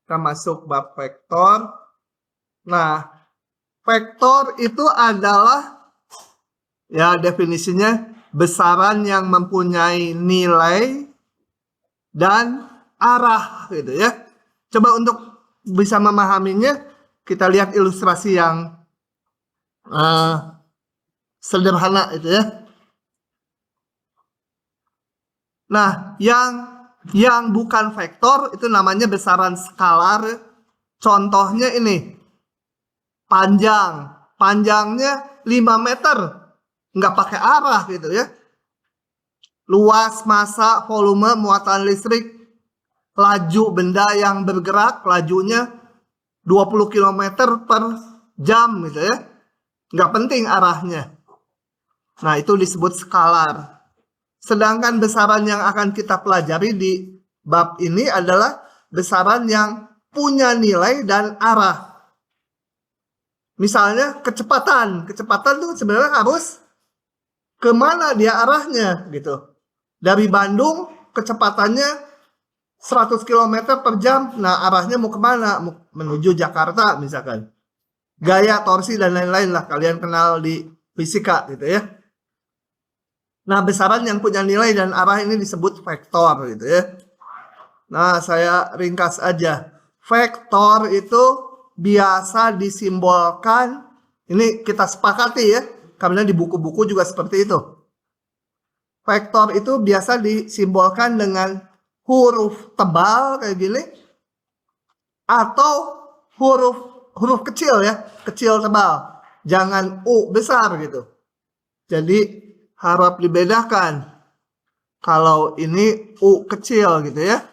Kita masuk bab vektor. Nah, vektor itu adalah, ya definisinya, besaran yang mempunyai nilai dan arah gitu ya. Coba untuk bisa memahaminya, kita lihat ilustrasi yang sederhana itu ya. Nah, yang bukan vektor itu namanya besaran skalar. Contohnya ini, panjangnya 5 meter, nggak pakai arah gitu ya. Luas, massa, volume, muatan listrik, laju benda yang bergerak, lajunya 20 km per jam gitu ya. Nggak penting arahnya. Nah, itu disebut skalar. Sedangkan besaran yang akan kita pelajari di bab ini adalah besaran yang punya nilai dan arah. Misalnya kecepatan. Kecepatan itu sebenarnya harus kemana dia arahnya gitu. Dari Bandung kecepatannya 100 km per jam. Nah, arahnya mau kemana? Menuju Jakarta misalkan. Gaya, torsi, dan lain-lain lah. Kalian kenal di fisika gitu ya. Nah, besaran yang punya nilai dan arah ini disebut vektor gitu ya. Nah, saya ringkas aja. Vektor itu biasa disimbolkan, ini kita sepakati ya, karena di buku-buku juga seperti itu. Vektor itu biasa disimbolkan dengan huruf tebal kayak gini, atau huruf kecil ya, kecil tebal. Jangan U besar gitu. Jadi harap dibedakan. Kalau ini U kecil gitu ya,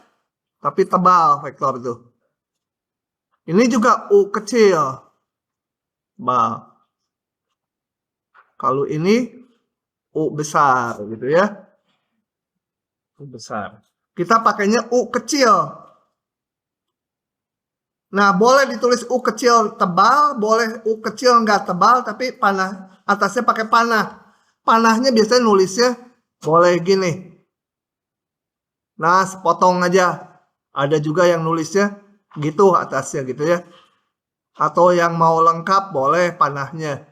tapi tebal vektor itu. Ini juga U kecil, tebal. Kalau ini U besar gitu ya. U besar. Kita pakainya U kecil. Nah, boleh ditulis U kecil tebal, boleh U kecil nggak tebal, tapi panah atasnya pakai panah. Panahnya biasanya nulisnya boleh gini. Nah, sepotong aja. Ada juga yang nulisnya gitu atasnya gitu ya. Atau yang mau lengkap boleh panahnya.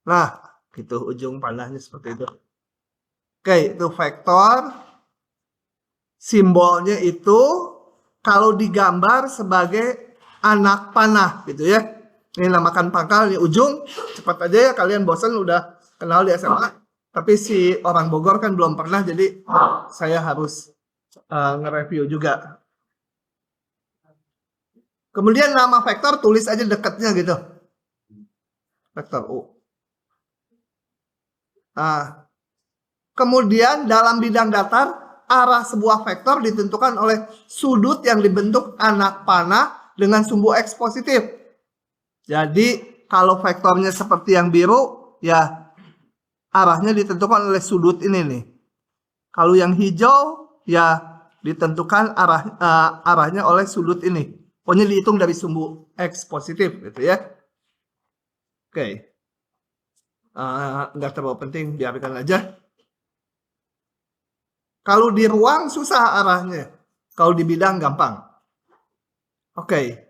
Nah, gitu ujung panahnya seperti itu. Oke, itu vektor. Simbolnya itu kalau digambar sebagai anak panah gitu ya. Ini namakan pangkal di ujung. Cepat aja ya, kalian bosan udah kenal di SMA. Tapi si orang Bogor kan belum pernah, jadi saya harus nge-review juga. Kemudian nama vektor tulis aja dekatnya gitu. Vektor U. Nah, kemudian dalam bidang datar, arah sebuah vektor ditentukan oleh sudut yang dibentuk anak panah dengan sumbu X positif. Jadi kalau vektornya seperti yang biru, ya arahnya ditentukan oleh sudut ini nih. Kalau yang hijau, ya ditentukan arahnya oleh sudut ini. Pokoknya dihitung dari sumbu X positif gitu ya. Oke. Nggak terlalu penting, biarkan aja. Kalau di ruang susah arahnya. Kalau di bidang gampang. Oke.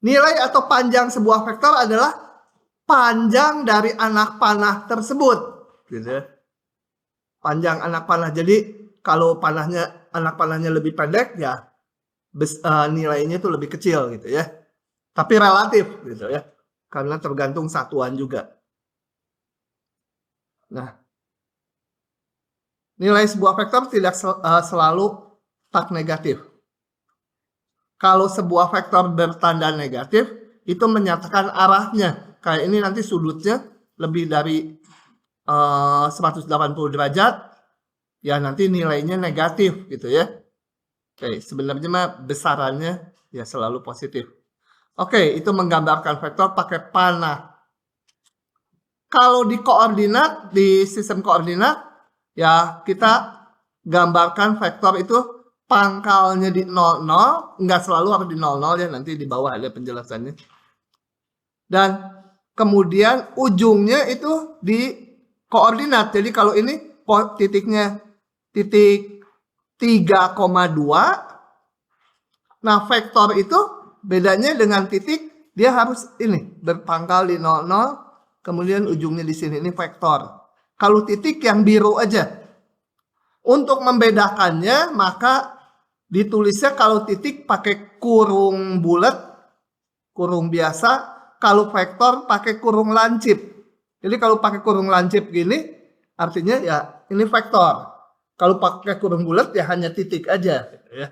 Nilai atau panjang sebuah vektor adalah panjang dari anak panah tersebut, gitu ya. Panjang anak panah. Jadi kalau anak panahnya lebih pendek, ya nilainya itu lebih kecil, gitu ya. Tapi relatif, gitu ya, karena tergantung satuan juga. Nah, nilai sebuah vektor tidak selalu tak negatif. Kalau sebuah vektor bertanda negatif, itu menyatakan arahnya. Kayak ini nanti sudutnya lebih dari 180 derajat, ya nanti nilainya negatif gitu ya. Oke, sebenarnya mah besarannya ya selalu positif. Oke, itu menggambarkan vektor pakai panah. Kalau di koordinat, di sistem koordinat, ya kita gambarkan vektor itu pangkalnya di 00, nggak selalu harus di 00 ya, nanti di bawah ada penjelasannya. Dan kemudian ujungnya itu di koordinat. Jadi kalau ini titiknya titik 3,2, Nah, vektor itu bedanya dengan titik, dia harus ini berpangkal di 00, kemudian ujungnya di sini, ini vektor. Kalau titik yang biru aja. Untuk membedakannya, maka ditulisnya kalau titik pakai kurung bulat, kurung biasa, kalau vektor pakai kurung lancip. Jadi kalau pakai kurung lancip gini, artinya ya ini vektor. Kalau pakai kurung bulat ya hanya titik aja. Ya.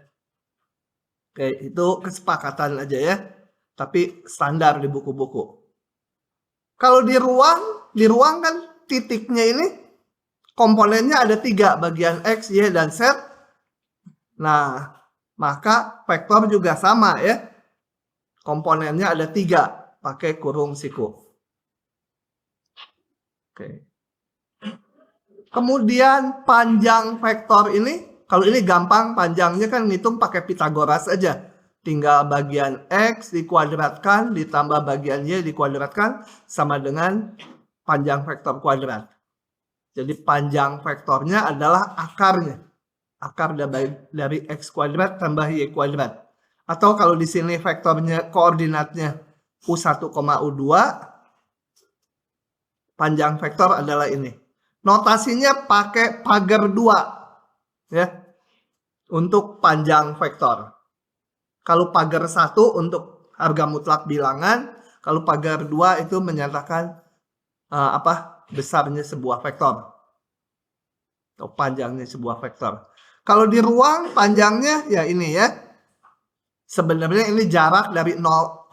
Oke, itu kesepakatan aja ya. Tapi standar di buku-buku. Kalau di ruang kan titiknya ini komponennya ada 3, bagian X, Y, dan Z. Nah, maka vektor juga sama ya. Komponennya ada 3, pakai kurung siku. Oke. Kemudian panjang vektor ini, kalau ini gampang, panjangnya kan ngitung pakai Pitagoras aja. Tinggal bagian X dikuadratkan, ditambah bagian Y dikuadratkan, sama dengan panjang vektor kuadrat. Jadi panjang vektornya adalah akarnya. Akar dari X kuadrat tambah Y kuadrat. Atau kalau di sini vektornya, koordinatnya U1, U2, panjang vektor adalah ini. Notasinya pakai pagar 2 ya. Untuk panjang vektor. Kalau pagar 1 untuk harga mutlak bilangan, kalau pagar 2 itu menyatakan besarnya sebuah vektor. Atau panjangnya sebuah vektor. Kalau di ruang panjangnya ya ini ya. Sebenarnya ini jarak dari 0,0,0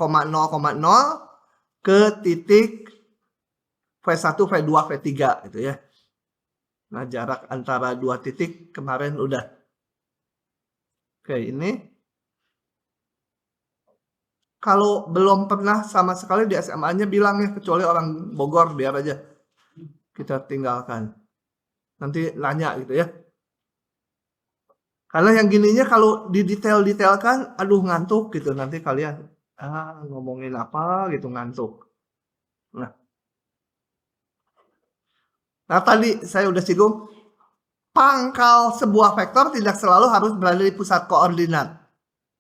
ke titik V1, V2, V3 gitu ya. Nah, jarak antara 2 titik kemarin udah. Oke, ini. Kalau belum pernah sama sekali di SMA-nya bilang ya, kecuali orang Bogor, biar aja kita tinggalkan. Nanti nanya gitu ya. Karena yang gininya kalau didetail-detailkan, aduh ngantuk gitu. Nanti kalian ngomongin apa gitu ngantuk. Nah tadi saya udah singgung, pangkal sebuah vektor tidak selalu harus berada di pusat koordinat.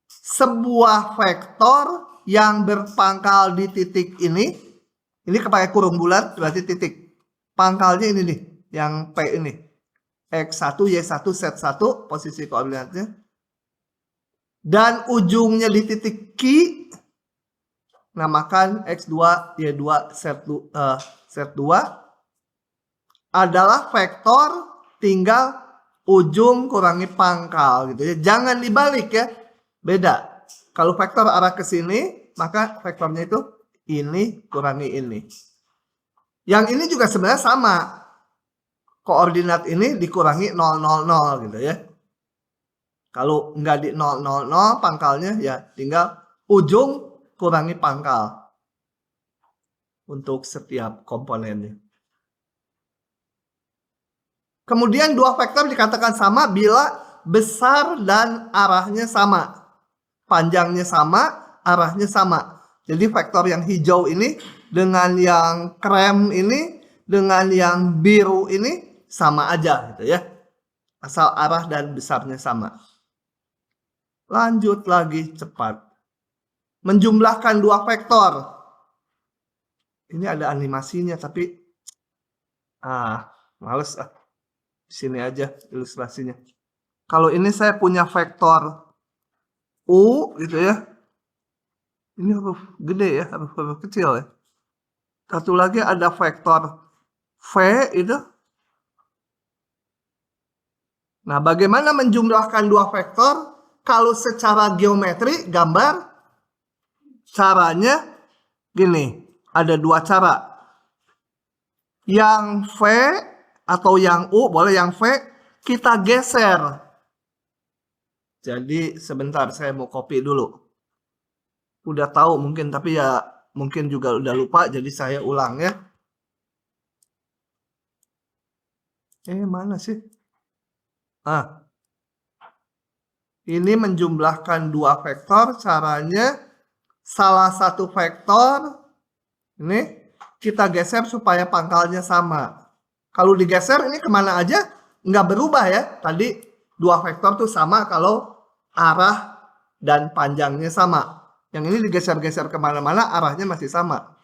Sebuah vektor yang berpangkal di titik ini kepakai kurung bulat berarti titik. Pangkalnya ini nih, yang P ini. X1, Y1, Z1 posisi koordinatnya. Dan ujungnya di titik Q, namakan X2, Y2, Z2 adalah vektor tinggal ujung kurangi pangkal gitu ya. Jangan dibalik ya. Beda. Kalau vektor arah ke sini, maka vektornya itu ini kurangi ini. Yang ini juga sebenarnya sama. Koordinat ini dikurangi 0, 0, 0 gitu ya. Kalau nggak di 0, 0, 0 pangkalnya ya tinggal ujung kurangi pangkal. Untuk setiap komponennya. Kemudian dua vektor dikatakan sama bila besar dan arahnya sama. Panjangnya sama, arahnya sama. Jadi vektor yang hijau ini dengan yang krem ini, dengan yang biru ini sama aja gitu ya. Asal arah dan besarnya sama. Lanjut lagi cepat. Menjumlahkan dua vektor. Ini ada animasinya tapi males Di sini aja ilustrasinya. Kalau ini saya punya vektor U gitu ya. Ini huruf gede ya, huruf kecil ya. Satu lagi ada vektor V itu. Nah, bagaimana menjumlahkan dua vektor? Kalau secara geometri gambar, caranya gini, ada dua cara. Yang V atau yang U, boleh yang V, kita geser. Jadi sebentar saya mau copy dulu. Udah tahu mungkin, tapi ya mungkin juga udah lupa, jadi saya ulang ya. Mana sih? Ini menjumlahkan dua vektor, caranya salah satu vektor, ini kita geser supaya pangkalnya sama. Kalau digeser ini kemana aja nggak berubah ya. Tadi dua vektor tuh sama kalau arah dan panjangnya sama. Yang ini digeser-geser kemana-mana, arahnya masih sama.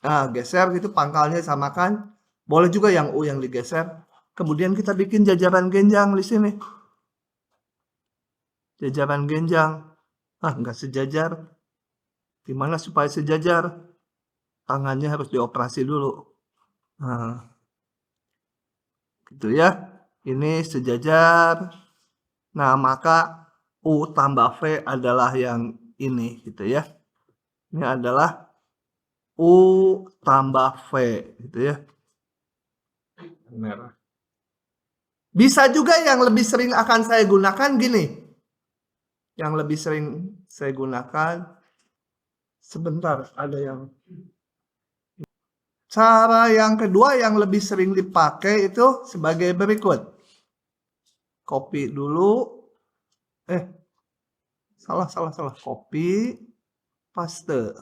Nah, geser gitu, pangkalnya samakan. Boleh juga yang U yang digeser. Kemudian kita bikin jajaran genjang di sini. Jajaran genjang. Nggak sejajar. Gimana supaya sejajar? Tangannya harus dioperasi dulu. Nah, gitu ya. Ini sejajar. Nah, maka U tambah V adalah yang ini gitu ya. Ini adalah U tambah V gitu ya. Merah. Bisa juga yang lebih sering akan saya gunakan gini. Yang lebih sering saya gunakan, sebentar, ada yang cara yang kedua yang lebih sering dipakai itu sebagai berikut. Copy dulu. Salah. Copy, paste.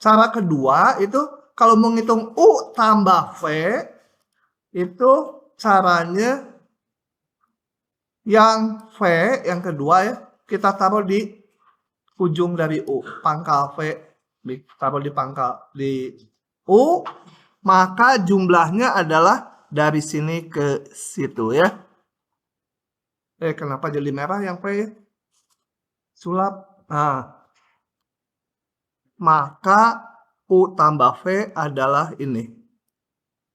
Cara kedua itu kalau menghitung U tambah V, itu caranya yang V, yang kedua ya, kita taruh di ujung dari U. Pangkal V, taruh di pangkal di U, maka jumlahnya adalah dari sini ke situ ya. Kenapa jadi merah yang V ya? Sulap. Nah, maka U tambah V adalah ini.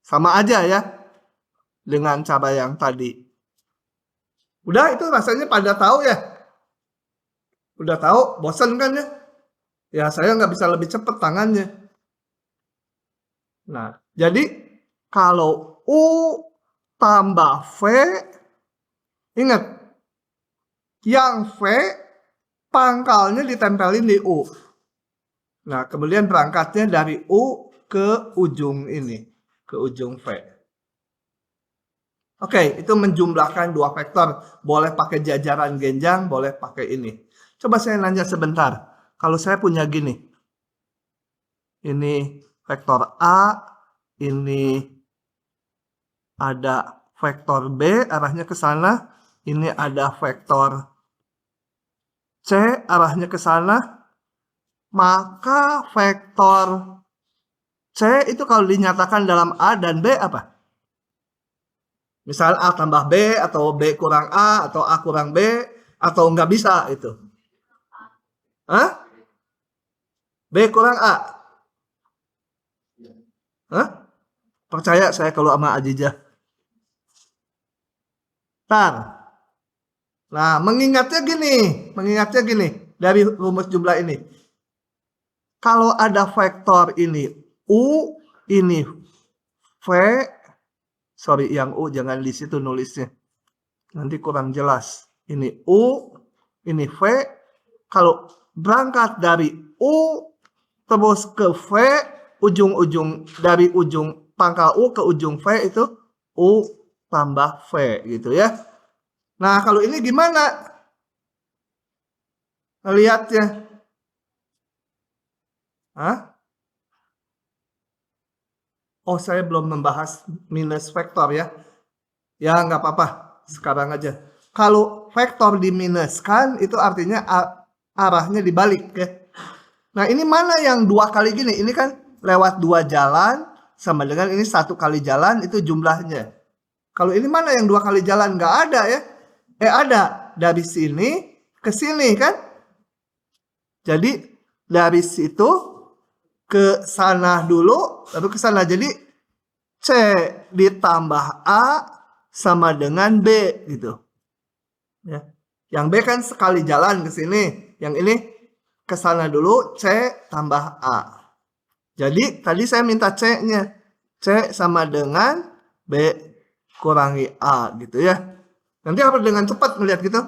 Sama aja ya dengan cara yang tadi. Udah, itu rasanya pada tahu ya? Udah tahu, bosan kan ya? Ya saya nggak bisa lebih cepat tangannya. Nah, jadi kalau U tambah V, ingat, yang V pangkalnya ditempelin di U. Nah, kemudian berangkatnya dari U ke ujung ini, ke ujung V. Oke, itu menjumlahkan dua vektor. Boleh pakai jajaran genjang, boleh pakai ini. Coba saya nanya sebentar. Kalau saya punya gini. Ini vektor A, ini ada vektor B, arahnya ke sana. Ini ada vektor C, arahnya ke sana. Maka vektor C itu kalau dinyatakan dalam A dan B apa? Misal A tambah B, atau B kurang A, atau A kurang B, atau nggak bisa itu. Hah? B kurang A? Hah? Percaya saya kalau sama Ajijah. Nah, mengingatnya gini, dari rumus jumlah ini. Kalau ada vektor ini U, ini V, sorry yang U jangan di situ nulisnya. Nanti kurang jelas. Ini U, ini V. Kalau berangkat dari U terus ke V, ujung-ujung dari ujung pangkal U ke ujung V itu U tambah V gitu ya. Nah, kalau ini gimana? Lihatnya. Hah? Oh, saya belum membahas minus vektor ya. Ya, nggak apa-apa. Sekarang aja. Kalau vektor diminuskan, itu artinya arahnya dibalik ya. Nah, ini mana yang dua kali gini? Ini kan lewat dua jalan, sama dengan ini satu kali jalan, itu jumlahnya. Kalau ini mana yang dua kali jalan? Nggak ada ya. Ada. Dari sini ke sini kan? Jadi, dari situ ke sana dulu, lalu ke sana. Jadi, C ditambah A sama dengan B gitu. Ya. Yang B kan sekali jalan ke sini. Yang ini ke sana dulu, C tambah A. Jadi tadi saya minta C-nya. C sama dengan B kurangi A gitu ya. Nanti apa dengan cepat melihat gitu?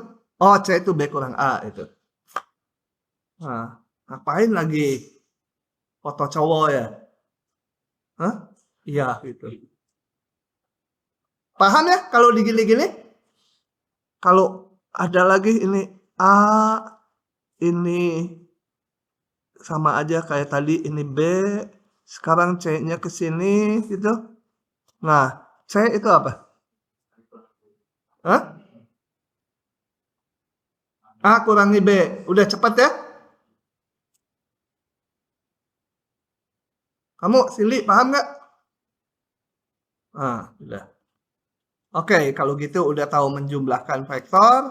Oh, C itu B kurang A itu. Nah, ngapain lagi foto cowok ya? Hah? Iya gitu. Paham ya kalau digini-gini? Kalau ada lagi ini A, ini sama aja kayak tadi, ini B, sekarang C-nya ke sini gitu. Nah, C itu apa? Hah? A kurangi B. Udah cepat ya? Kamu, Silly, paham nggak? Ah, udah. Oke, kalau gitu udah tahu menjumlahkan vektor.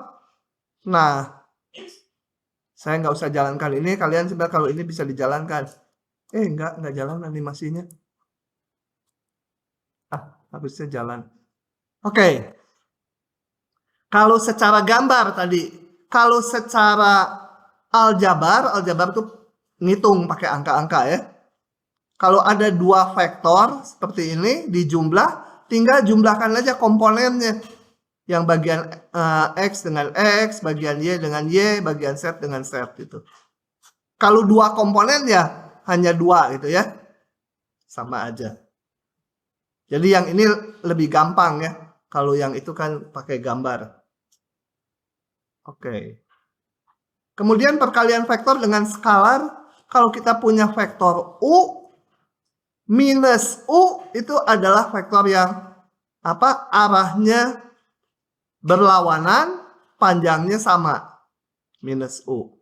Nah, saya nggak usah jalankan ini. Kalian sebenarnya kalau ini bisa dijalankan. Nggak jalan animasinya. Harusnya jalan. Oke. Kalau secara gambar tadi, kalau secara aljabar itu ngitung pakai angka-angka ya. Kalau ada dua vektor seperti ini dijumlah, tinggal jumlahkan aja komponennya. Yang bagian X dengan X, bagian Y dengan Y, bagian Z dengan Z gitu. Kalau dua komponen ya hanya dua gitu ya. Sama aja. Jadi yang ini lebih gampang ya. Kalau yang itu kan pakai gambar. Oke. Kemudian perkalian vektor dengan skalar. Kalau kita punya vektor U minus U itu adalah vektor yang arahnya berlawanan, panjangnya sama. Minus U.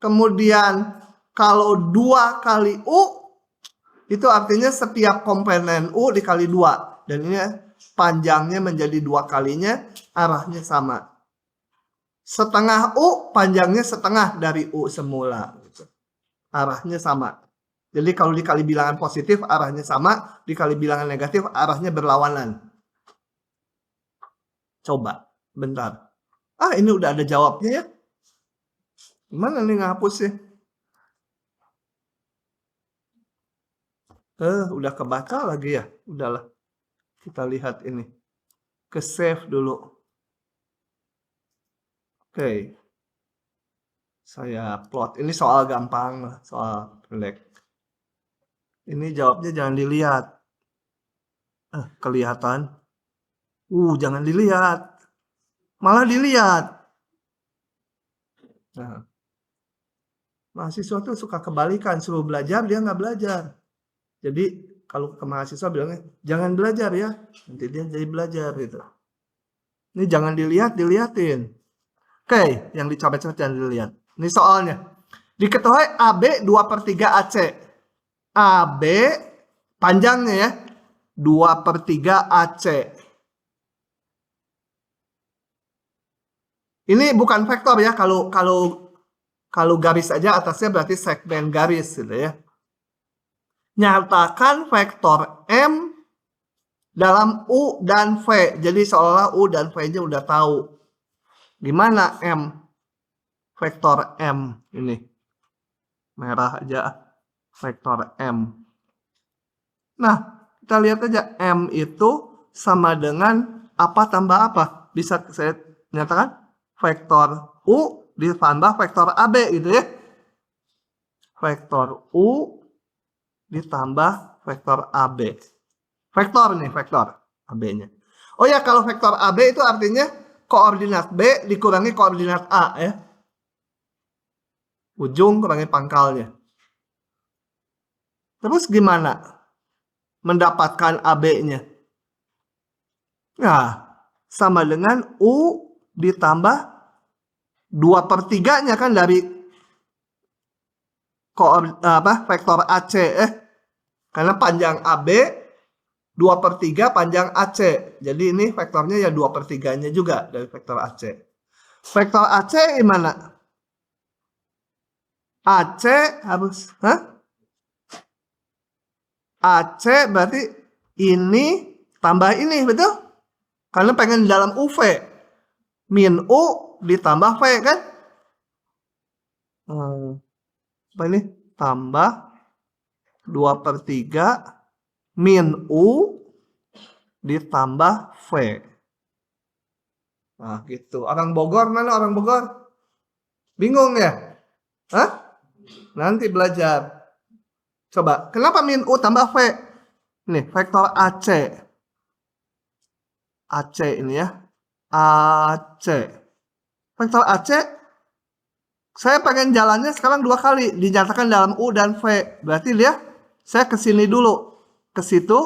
Kemudian kalau 2 kali U itu artinya setiap komponen U dikali 2. Dan ini panjangnya menjadi 2 kalinya, arahnya sama. Setengah U, panjangnya setengah dari U semula. Arahnya sama. Jadi kalau dikali bilangan positif, arahnya sama. Dikali bilangan negatif, arahnya berlawanan. Coba, bentar. Ini udah ada jawabnya ya. Gimana nih ngapus ya? Udah kebaca lagi ya? Udahlah. Kita lihat ini. Ke save dulu. Oke. Saya plot. Ini soal gampang, soal pendek. Ini jawabnya jangan dilihat. Kelihatan. Jangan dilihat. Malah dilihat. Nah. Mahasiswa tuh suka kebalikan. Suruh belajar, dia nggak belajar. Jadi kalau ke mahasiswa bilangnya, jangan belajar ya. Nanti dia jadi belajar gitu. Ini jangan dilihat, dilihatin. Oke, yang dicoba-coba jangan dilihat. Ini soalnya. Diketahui AB 2/3 AC. AB panjangnya ya. 2/3 AC. Ini bukan vektor ya. Kalau garis aja atasnya berarti segmen garis gitu ya. Nyatakan vektor M dalam U dan V. Jadi seolah U dan V-nya udah tahu. Gimana M? Vektor M ini. Merah aja. Vektor M. Nah, kita lihat aja. M itu sama dengan apa tambah apa? Bisa saya nyatakan vektor U ditambah vektor AB gitu ya. Vektor U ditambah vektor AB. Vektor nih, vektor AB-nya. Oh ya, kalau vektor AB itu artinya koordinat B dikurangi koordinat A ya. Ujung kurangi pangkalnya. Terus gimana mendapatkan AB-nya? Nah, sama dengan U ditambah 2/3-nya kan dari vektor AC karena panjang AB 2/3 panjang AC. Jadi ini vektornya ya 2/3-nya juga dari vektor AC. Vektor AC gimana? AC harus AC berarti ini tambah ini, betul? Karena pengen dalam UV. Min U ditambah V kan? Apa ini? Tambah 2/3 min U ditambah V. Nah gitu. Orang Bogor mana orang Bogor? Bingung ya? Nanti belajar. Coba, kenapa min U tambah V? Nih, vektor AC. AC ini ya. AC. Vektor AC, saya pengen jalannya sekarang 2 kali. Dinyatakan dalam U dan V. Berarti dia, saya ke sini dulu. Ke situ,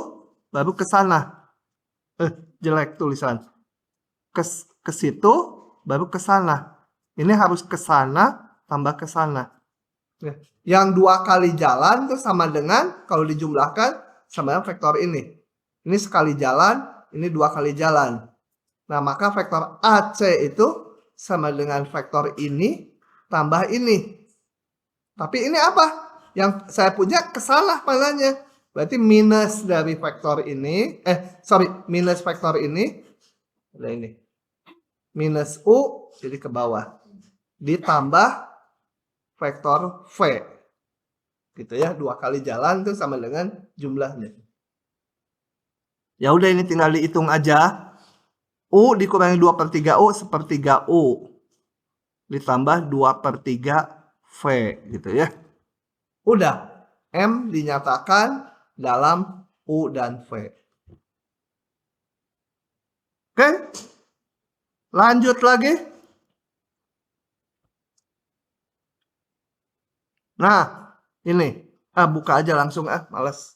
baru ke sana. Jelek tulisan. Ke situ, baru ke sana. Ini harus ke sana, tambah ke sana. Yang 2 kali jalan itu sama dengan, kalau dijumlahkan, sama dengan vektor ini. Ini sekali jalan, ini 2 kali jalan. Nah, maka vektor AC itu sama dengan vektor ini, tambah ini. Tapi ini apa? Yang saya punya kesalah mananya. Berarti minus dari vektor ini, minus vektor ini, ada ini. Minus U, jadi ke bawah. Ditambah vektor V. Gitu ya, 2 kali jalan itu sama dengan jumlahnya. Ya udah, ini tinggal dihitung aja. U dikurangi 2/3 U, 1/3 U. Ditambah 2/3 V gitu ya. Udah, M dinyatakan dalam U dan V. Oke? Lanjut lagi. Nah, ini. Buka aja langsung, males.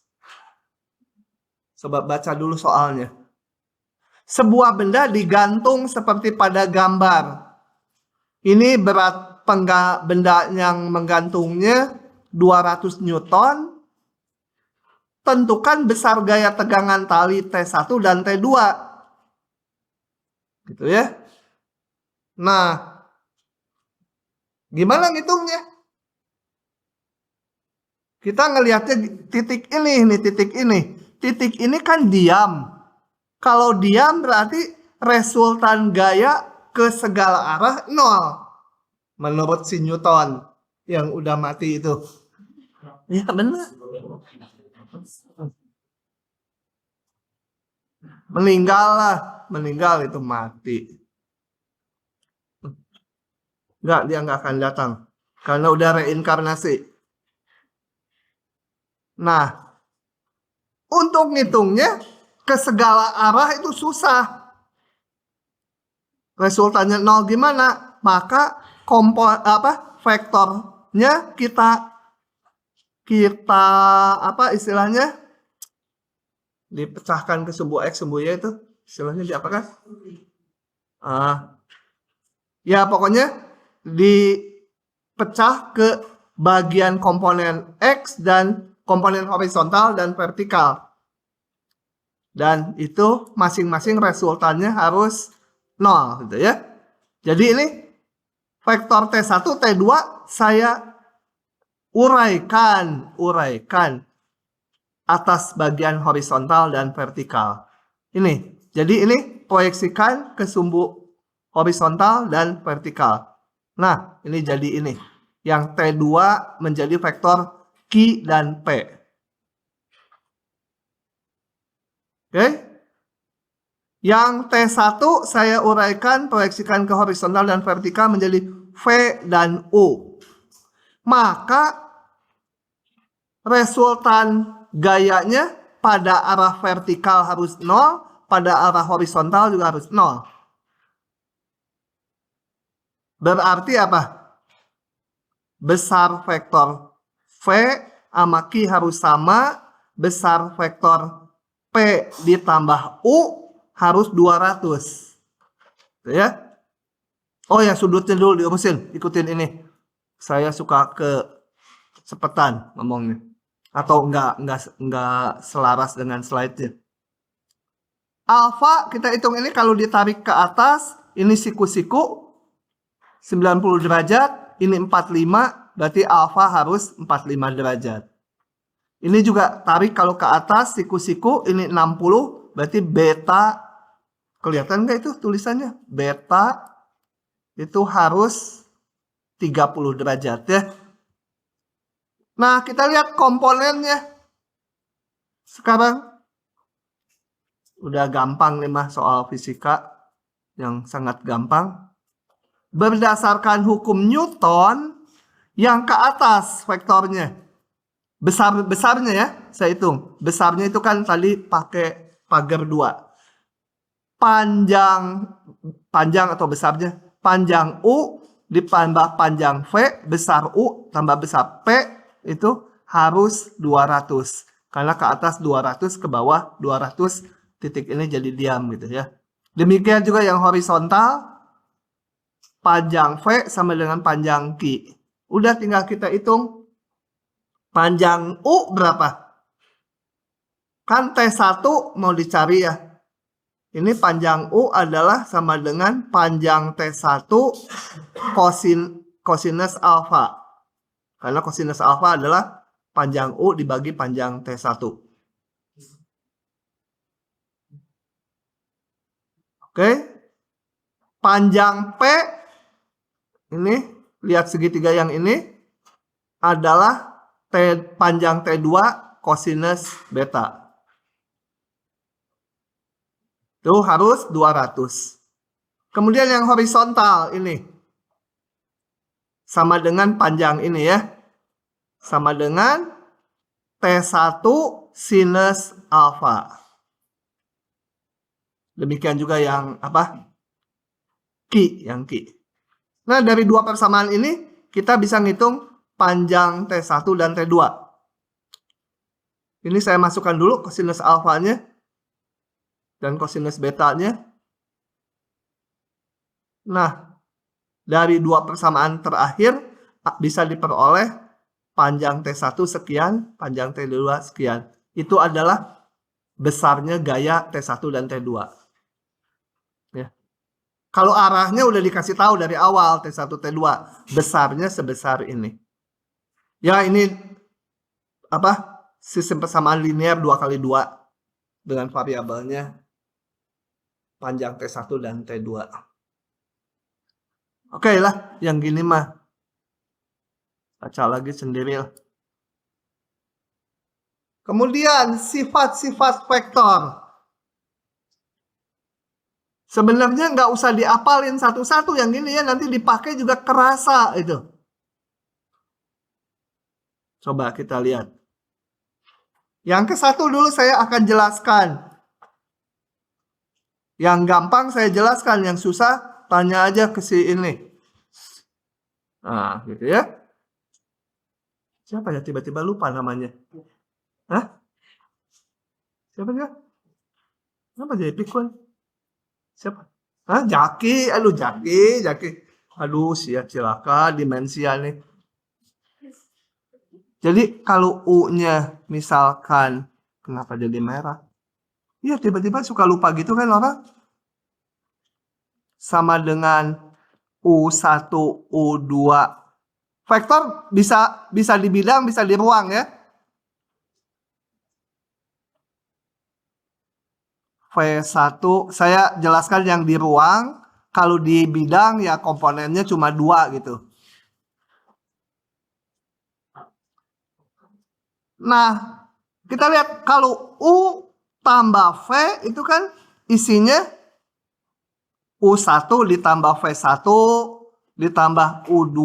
Coba baca dulu soalnya. Sebuah benda digantung seperti pada gambar. Ini berat benda yang menggantungnya 200 Newton. Tentukan besar gaya tegangan tali T1 dan T2. Gitu ya. Nah, gimana ngitungnya? Kita ngelihatnya titik ini, titik ini. Titik ini kan diam. Kalau diam berarti resultan gaya ke segala arah 0. Menurut si Newton yang udah mati itu. Ya benar. Meninggal itu mati. Dia nggak akan datang. Karena udah reinkarnasi. Nah, untuk ngitungnya ke segala arah itu susah. Resultannya 0 gimana? Maka vektornya kita istilahnya dipecahkan ke sebuah X sebuah Y itu istilahnya diapakan? Ya pokoknya dipecah ke bagian komponen X dan komponen horizontal dan vertikal. Dan itu masing-masing resultannya harus 0 gitu ya. Jadi ini vektor T1, T2 saya uraikan atas bagian horizontal dan vertikal. Ini. Jadi ini proyeksikan ke sumbu horizontal dan vertikal. Nah, ini jadi ini. Yang T2 menjadi vektor Q dan P. Oke. Yang T1 saya uraikan, proyeksikan ke horizontal dan vertikal menjadi V dan U. Maka resultan gayanya pada arah vertikal harus 0, pada arah horizontal juga harus 0. Berarti apa? Besar vektor V sama Q harus sama, besar vektor P ditambah U harus 200. Ya. Oh ya, sudutnya dulu diurusin, ikutin ini. Saya suka kecepatan ngomongnya. Atau enggak selaras dengan slide-nya. Alfa kita hitung ini kalau ditarik ke atas, ini siku-siku 90 derajat, ini 45, berarti alfa harus 45 derajat. Ini juga tarik kalau ke atas, siku-siku, ini 60, berarti beta, kelihatan nggak itu tulisannya? Beta itu harus 30 derajat ya. Nah, kita lihat komponennya. Sekarang, udah gampang nih mah soal fisika, yang sangat gampang. Berdasarkan hukum Newton, yang ke atas vektornya. Besarnya ya, saya hitung. Besarnya itu kan tadi pakai pagar 2. Panjang atau besarnya, panjang U ditambah panjang V, besar U tambah besar P, itu harus 200. Karena ke atas 200, ke bawah 200, titik ini jadi diam gitu ya. Demikian juga yang horizontal. panjang V sama dengan panjang Q. Udah tinggal kita hitung panjang U berapa. Kan T1 mau dicari ya. Ini panjang U adalah sama dengan panjang T1 cosinus alfa. Karena cosinus alfa adalah panjang U dibagi panjang T1. Oke. Panjang P, ini, lihat segitiga yang ini, adalah panjang T2 cosinus beta. Itu harus 200. Kemudian yang horizontal ini. Sama dengan panjang ini ya. Sama dengan T1 sinus alfa. Demikian juga yang apa? Q, yang Q. Nah, dari dua persamaan ini, kita bisa ngitung panjang T1 dan T2. Ini saya masukkan dulu cosinus alfanya dan cosinus betanya. Nah, dari dua persamaan terakhir bisa diperoleh panjang T1 sekian, panjang T2 sekian. Itu adalah besarnya gaya T1 dan T2. Ya. Kalau arahnya udah dikasih tahu dari awal T1, T2, besarnya sebesar ini. Ya, ini apa? Sistem persamaan linear 2 x 2 dengan variabelnya panjang T1 dan T2. Oke lah, yang gini mah baca lagi sendiri lah. Kemudian sifat-sifat vektor. Sebenarnya nggak usah diapalin satu-satu, yang gini ya, nanti dipakai juga kerasa itu. Coba kita lihat. Yang ke satu dulu saya akan jelaskan. Yang gampang saya jelaskan, yang susah tanya aja ke si ini. Nah, gitu ya. Siapa ya, tiba-tiba lupa namanya? Hah? Siapa dia? Kenapa jadi pikun? Siapa? Hah? Jaki. Aduh, Jaki. Aduh, cilaka dimensia nih. Jadi kalau U-nya misalkan, kenapa jadi merah? Iya, tiba-tiba suka lupa gitu kan orang. Sama dengan U1, U2. Vektor bisa di bidang, bisa di ruang ya. V1, saya jelaskan yang di ruang. Kalau di bidang ya komponennya cuma 2 gitu. Nah, kita lihat kalau U tambah V itu kan isinya U1 ditambah V1 ditambah U2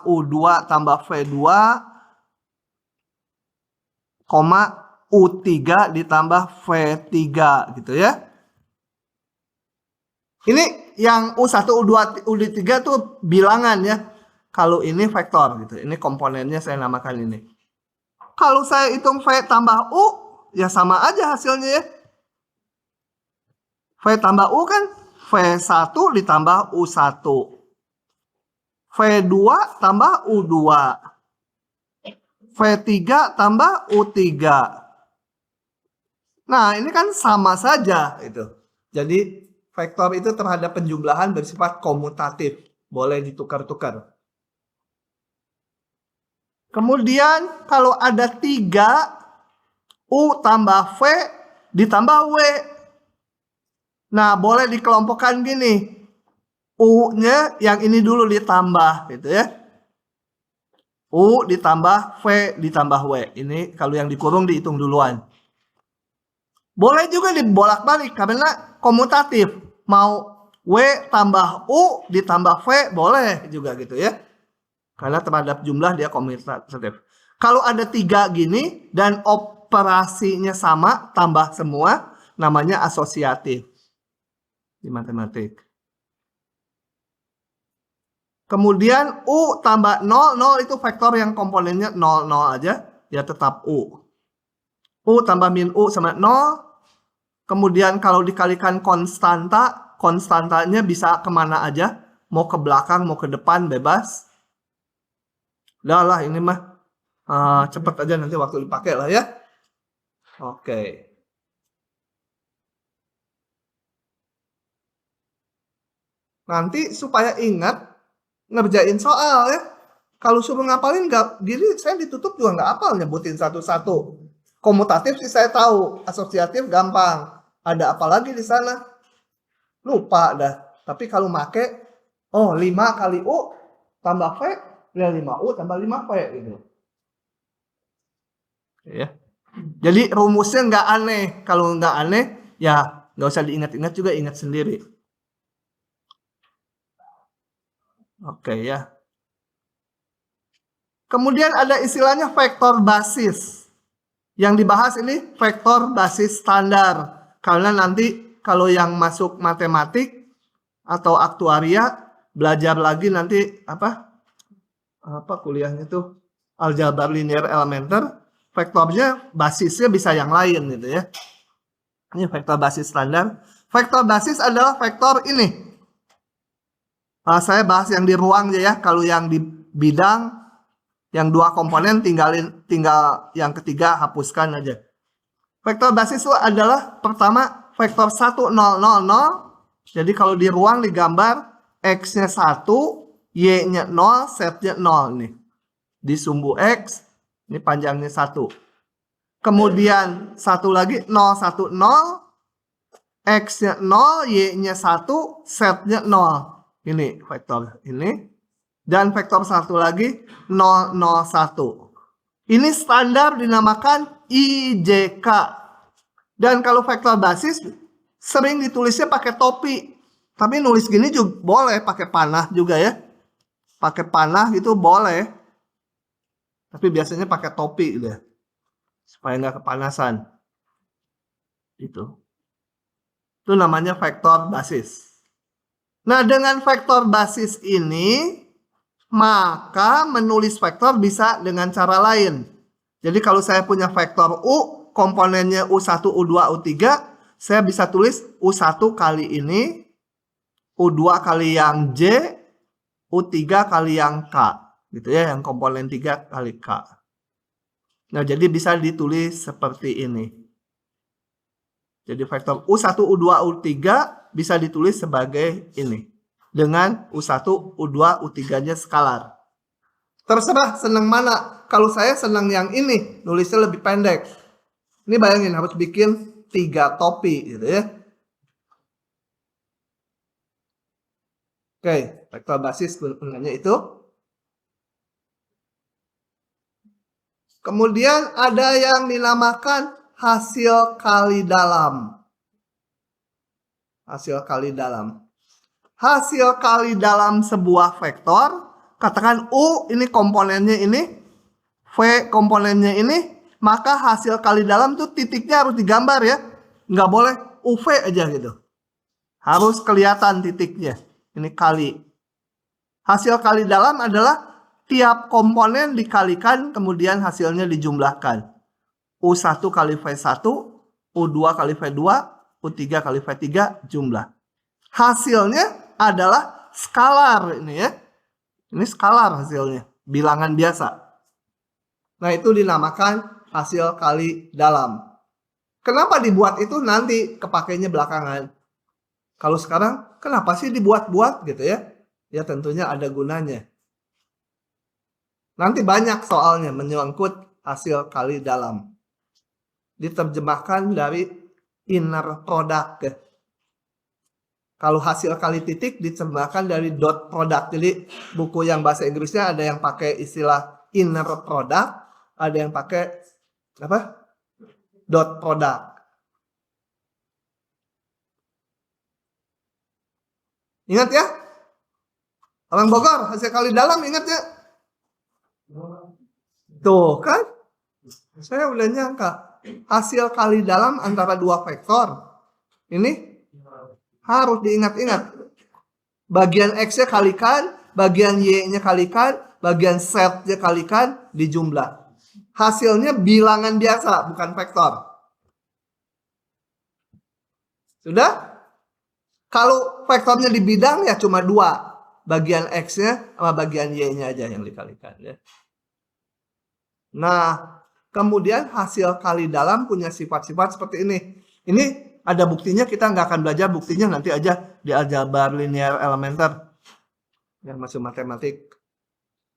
U2 tambah V2 U3 ditambah V3 gitu ya. Ini yang U1 U2 U3 tuh bilangan ya. Kalau ini vektor gitu. Ini komponennya saya namakan ini. Kalau saya hitung V tambah U, ya sama aja hasilnya ya. V tambah U kan V1 ditambah U1. V2 tambah U2. V3 tambah U3. Nah, ini kan sama saja itu. Jadi, vektor itu terhadap penjumlahan bersifat komutatif. Boleh ditukar-tukar. Kemudian kalau ada 3 U tambah V ditambah W. Nah, boleh dikelompokkan gini. U-nya yang ini dulu ditambah gitu ya. U ditambah V ditambah W. Ini kalau yang dikurung dihitung duluan. Boleh juga dibolak-balik karena komutatif. Mau W tambah U ditambah V boleh juga gitu ya. Karena terhadap jumlah dia komutatif. Kalau ada 3 gini dan operasinya sama, tambah semua, namanya asosiatif di matematik. Kemudian U tambah 0, 0 itu vektor yang komponennya 0, 0 aja, dia tetap U. U tambah min U sama 0. Kemudian kalau dikalikan konstanta, konstantanya bisa kemana aja. mau ke belakang, mau ke depan, bebas. Udah lah, ini mah cepet aja nanti waktu dipakai lah ya. Oke. Nanti supaya ingat ngerjain soal ya. Kalau suruh ngapalin nggak, gini saya ditutup juga nggak hafal, nyebutin satu-satu. Komutatif sih saya tahu, asosiatif gampang. Ada apa lagi di sana? Lupa dah. Tapi kalau make, 5 kali U tambah V, ya 5U tambah 5V gitu. Ya. Jadi rumusnya nggak aneh. Kalau nggak aneh, ya nggak usah diingat-ingat juga, ingat sendiri. Oke ya. Kemudian ada istilahnya vektor basis. Yang dibahas ini vektor basis standar. Karena nanti kalau yang masuk matematik atau aktuaria belajar lagi nanti apa kuliahnya tuh aljabar linear elementer, vektornya basisnya bisa yang lain gitu ya. Ini vektor basis standar. Vektor basis adalah vektor ini. Saya bahas yang di ruang aja ya. Kalau yang di bidang yang 2 komponen tinggal yang ketiga hapuskan aja. Vektor basis itu adalah pertama vektor 1 0 0 0. Jadi kalau di ruang digambar X-nya 1, Y-nya 0, Z-nya 0 nih. Di sumbu X, ini panjangnya 1. Kemudian satu lagi 0 1 0, X-nya 0, Y-nya 1, Z-nya 0. Ini vektor ini. Dan vektor satu lagi 0 0 1. Ini standar dinamakan IJK. Dan kalau vektor basis sering ditulisnya pakai topi. Tapi nulis gini juga boleh, pakai panah juga ya. Pakai panah gitu boleh. Tapi biasanya pakai topi gitu ya. Supaya nggak kepanasan. Itu namanya vektor basis. Nah, dengan vektor basis ini, maka menulis vektor bisa dengan cara lain. Jadi kalau saya punya vektor U, komponennya U1, U2, U3, saya bisa tulis U1 kali ini, U2 kali yang J, U3 kali yang K. Gitu ya, yang komponen 3 kali K. Nah, jadi bisa ditulis seperti ini. Jadi vektor U1, U2, U3 bisa ditulis sebagai ini. Dengan U1, U2, U3-nya skalar. Terserah senang mana. Kalau saya senang yang ini, nulisnya lebih pendek. Ini bayangin harus bikin 3 topi gitu ya. Oke, vektor basis gunanya itu. Kemudian ada yang dinamakan hasil kali dalam. Hasil kali dalam. Hasil kali dalam sebuah vektor, katakan U ini komponennya ini, V komponennya ini, maka hasil kali dalam tuh titiknya harus digambar ya. Nggak boleh UV aja gitu. Harus kelihatan titiknya. Ini kali. Hasil kali dalam adalah tiap komponen dikalikan kemudian hasilnya dijumlahkan. U1 kali V1, U2 kali V2, U3 kali V3 jumlah. Hasilnya adalah skalar ini ya. Ini skalar hasilnya, bilangan biasa. Nah, itu dinamakan hasil kali dalam. Kenapa dibuat itu nanti kepakainya belakangan? Kalau sekarang kenapa sih dibuat-buat gitu ya? Ya tentunya ada gunanya. Nanti banyak soalnya menyangkut hasil kali dalam. Diterjemahkan dari inner product ya. Kalau hasil kali titik diterjemahkan dari dot product. Jadi buku yang bahasa Inggrisnya ada yang pakai istilah inner product, ada yang pakai apa? Dot product. Ingat ya? Orang Bogor hasil kali dalam ingat ya? Tuh kan? Saya udah nyangka hasil kali dalam antara 2 vektor. Ini harus diingat-ingat. Bagian X-nya kalikan, bagian Y-nya kalikan, bagian Z-nya kalikan, dijumlah. Hasilnya bilangan biasa, bukan vektor. Sudah? Kalau vektornya di bidang ya cuma 2. bagian X-nya sama bagian Y-nya aja yang dikalikan ya. Nah, kemudian hasil kali dalam punya sifat-sifat seperti ini. Ini ada buktinya, kita nggak akan belajar buktinya, nanti aja di aljabar linear elementer yang masuk matematik.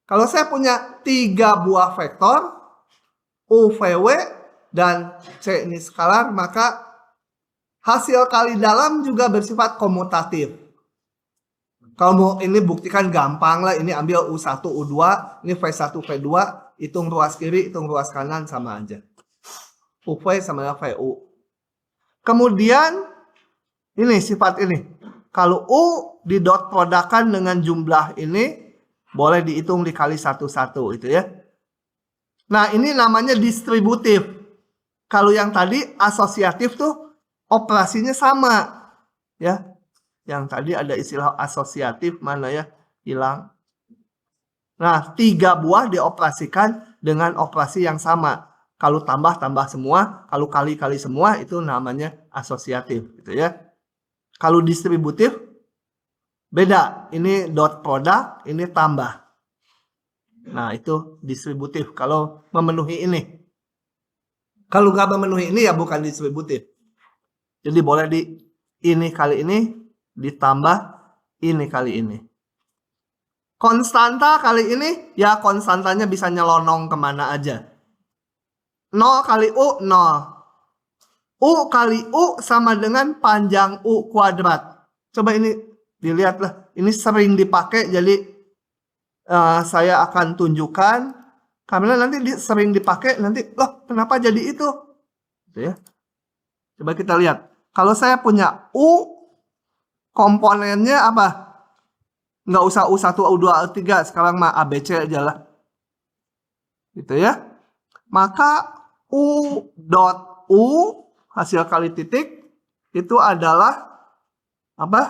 Kalau saya punya 3 buah vektor U, V, W, dan C ini skalar, maka hasil kali dalam juga bersifat komutatif. Kalau mau ini buktikan gampang lah, ini ambil U1, U2, ini V1, V2, hitung ruas kiri, hitung ruas kanan sama aja. UV sama dengan VU. Kemudian ini sifat ini. Kalau U didot produkkan dengan jumlah ini, boleh dihitung dikali satu-satu itu ya. Nah, ini namanya distributif. Kalau yang tadi asosiatif tuh operasinya sama. Ya. Yang tadi ada istilah asosiatif, mana ya? Hilang. Nah, 3 buah dioperasikan dengan operasi yang sama. Kalau tambah semua, kalau kali-kali semua itu namanya asosiatif gitu ya. Kalau distributif beda. Ini dot product, ini tambah. Nah, itu distributif kalau memenuhi ini. Kalau nggak memenuhi ini ya bukan distributif. Jadi boleh di ini kali ini ditambah ini kali ini. Konstanta kali ini ya konstantanya bisa nyelonong kemana aja. 0 kali U 0. U kali U sama dengan panjang U kuadrat. Coba ini dilihatlah. Ini sering dipakai, jadi saya akan tunjukkan. Karena nanti sering dipakai, nanti loh kenapa jadi itu? Gitu ya. Coba kita lihat. Kalau saya punya U, komponennya apa? Nggak usah U1, U2, U3. Sekarang mah ABC aja lah. Gitu ya. Maka U dot U hasil kali titik itu adalah apa?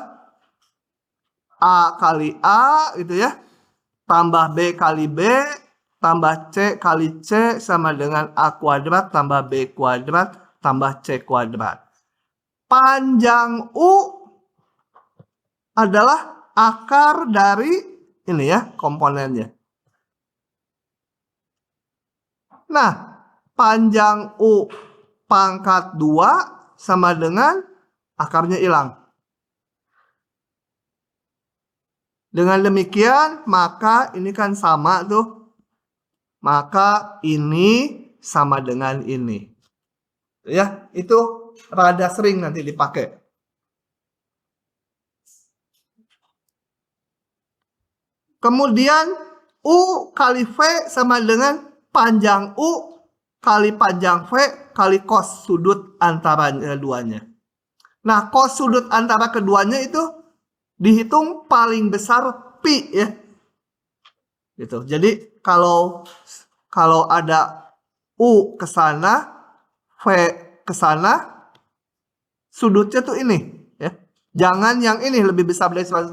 A kali A gitu ya. Tambah B kali B tambah C kali C sama dengan A kuadrat tambah B kuadrat tambah C kuadrat. Panjang U adalah akar dari ini ya komponennya. Nah, panjang U pangkat 2 sama dengan akarnya hilang. Dengan demikian, maka ini kan sama tuh. Maka ini sama dengan ini. Ya, itu rada sering nanti dipakai. Kemudian U kali V sama dengan panjang U kali panjang V kali cos sudut antara keduanya. Nah, cos sudut antara keduanya itu dihitung paling besar pi ya. Gitu. Jadi kalau ada U ke sana, V ke sana, sudutnya tuh ini ya. Jangan yang ini lebih besar dari 180.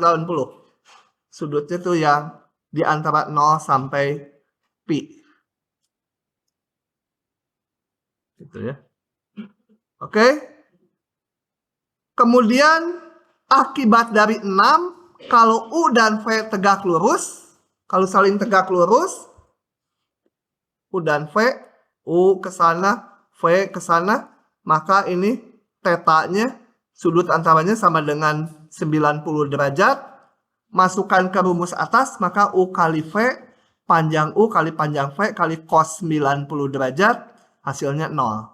Sudutnya tuh yang di antara 0 sampai pi. Gitu ya. Oke. Kemudian akibat dari 6, kalau U dan V tegak lurus, kalau saling tegak lurus, U dan V, U ke sana, V ke sana, maka ini tetanya, sudut antaranya sama dengan 90 derajat. Masukkan ke rumus atas, maka U kali V, panjang U kali panjang V kali cos 90 derajat, hasilnya 0.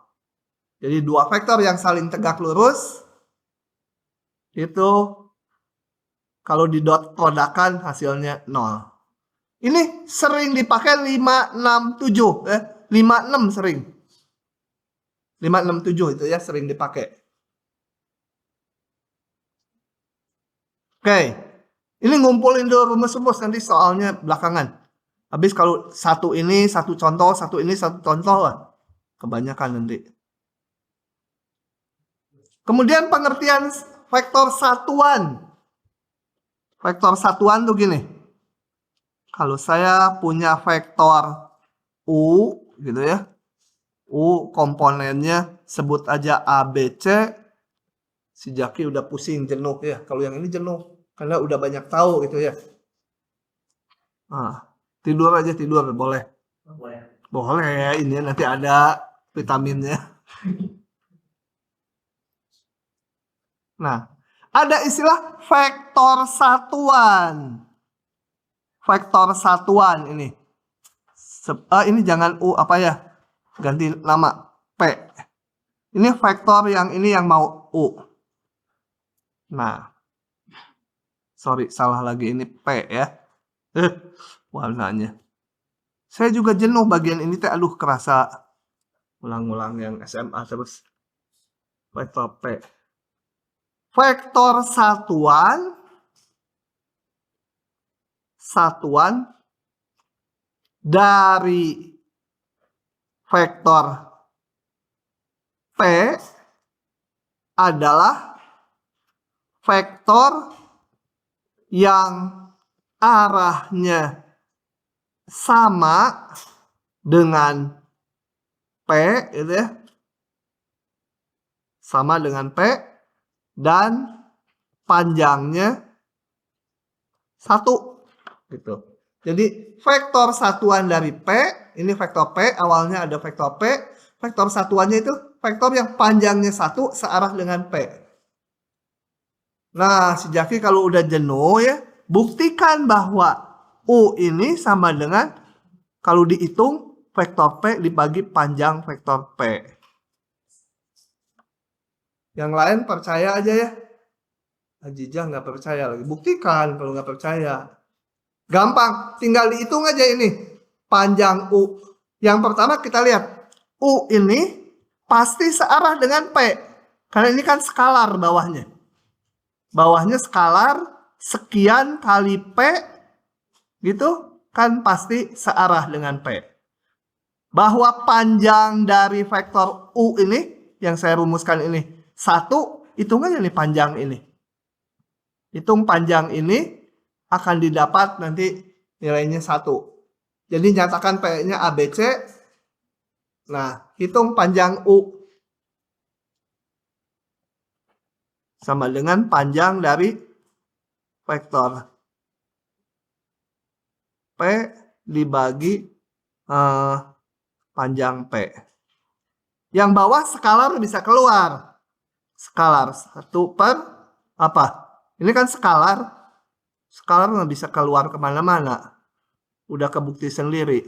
Jadi dua vektor yang saling tegak lurus, itu kalau didot produkkan hasilnya 0. Ini sering dipakai 567, 56 sering. 567 itu ya sering dipakai. Oke. Ini ngumpulin dulu rumus-rumus nanti soalnya belakangan. Habis kalau satu ini satu contoh, satu ini satu contoh lah. Kebanyakan nanti. Kemudian pengertian vektor satuan. Vektor satuan tuh gini. Kalau saya punya vektor U gitu ya. U komponennya sebut aja A, B, C. Si Jaki udah pusing, jenuh ya. Kalau yang ini jenuh. Karena udah banyak tahu gitu ya. Tidur aja, tidur boleh. Boleh, ini nanti ada vitaminnya. Nah, ada istilah vektor satuan. Vektor satuan ini. Ini jangan U apa ya? Ganti nama P. Ini vektor yang ini yang mau U. Nah, sorry salah lagi, ini P ya. Warnanya. Saya juga jenuh bagian ini teh, aduh kerasa ulang-ulang yang SMA terus. Vektor P. Vektor satuan dari vektor P adalah vektor yang arahnya sama dengan P, gitu ya. Sama dengan P dan panjangnya 1, gitu. Jadi vektor satuan dari P, ini vektor P, awalnya ada vektor P, vektor satuannya itu vektor yang panjangnya 1 searah dengan P. Nah, si Jaki kalau udah jenuh ya, buktikan bahwa U ini sama dengan, kalau dihitung, vektor P dibagi panjang vektor P. Yang lain percaya aja ya. Ajijah nggak percaya lagi. Buktikan kalau nggak percaya. Gampang, tinggal dihitung aja ini. Panjang U. Yang pertama kita lihat. U ini pasti searah dengan P. Karena ini kan skalar bawahnya. Bawahnya skalar, sekian kali P, gitu kan pasti searah dengan P. Bahwa panjang dari vektor U ini, yang saya rumuskan ini, 1, hitung aja nih panjang ini. Hitung panjang ini, akan didapat nanti nilainya 1. Jadi nyatakan P-nya ABC. Nah, hitung panjang U. Sama dengan panjang dari vektor P dibagi panjang P. Yang bawah skalar bisa keluar. Skalar 1 per apa? Ini kan skalar. Skalar nggak bisa keluar kemana-mana. Udah kebukti sendiri.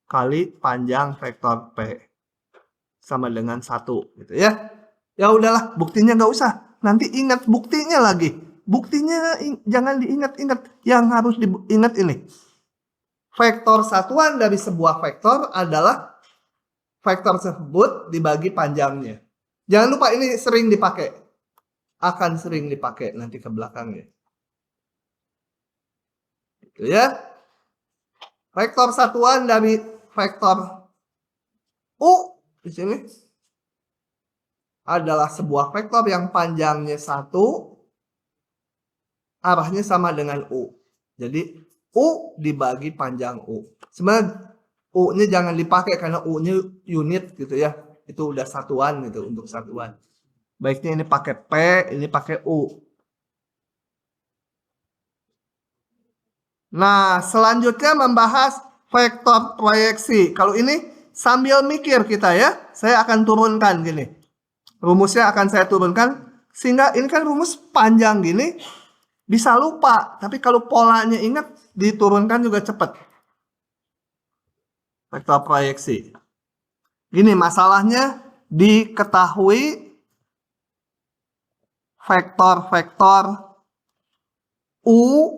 Kali panjang vektor P. Sama dengan 1. Gitu ya. Ya udahlah, buktinya nggak usah. Nanti ingat buktinya lagi. Buktinya jangan diingat-ingat. Yang harus diingat ini. Vektor satuan dari sebuah vektor adalah vektor tersebut dibagi panjangnya. Jangan lupa ini sering dipakai. Akan sering dipakai nanti ke belakangnya. Gitu ya. Vektor satuan dari vektor U di sini adalah sebuah vektor yang panjangnya 1, arahnya sama dengan U. Jadi U dibagi panjang U. Sebenarnya U-nya jangan dipakai karena U-nya unit gitu ya. Itu udah satuan gitu untuk satuan. Baiknya ini pakai P, ini pakai U. Nah, selanjutnya membahas vektor proyeksi. Kalau ini sambil mikir kita ya. Saya akan turunkan gini. Rumusnya akan saya turunkan. Sehingga ini kan rumus panjang gini. Bisa lupa. Tapi kalau polanya ingat, diturunkan juga cepat. Vektor proyeksi. Gini masalahnya, diketahui vektor-vektor U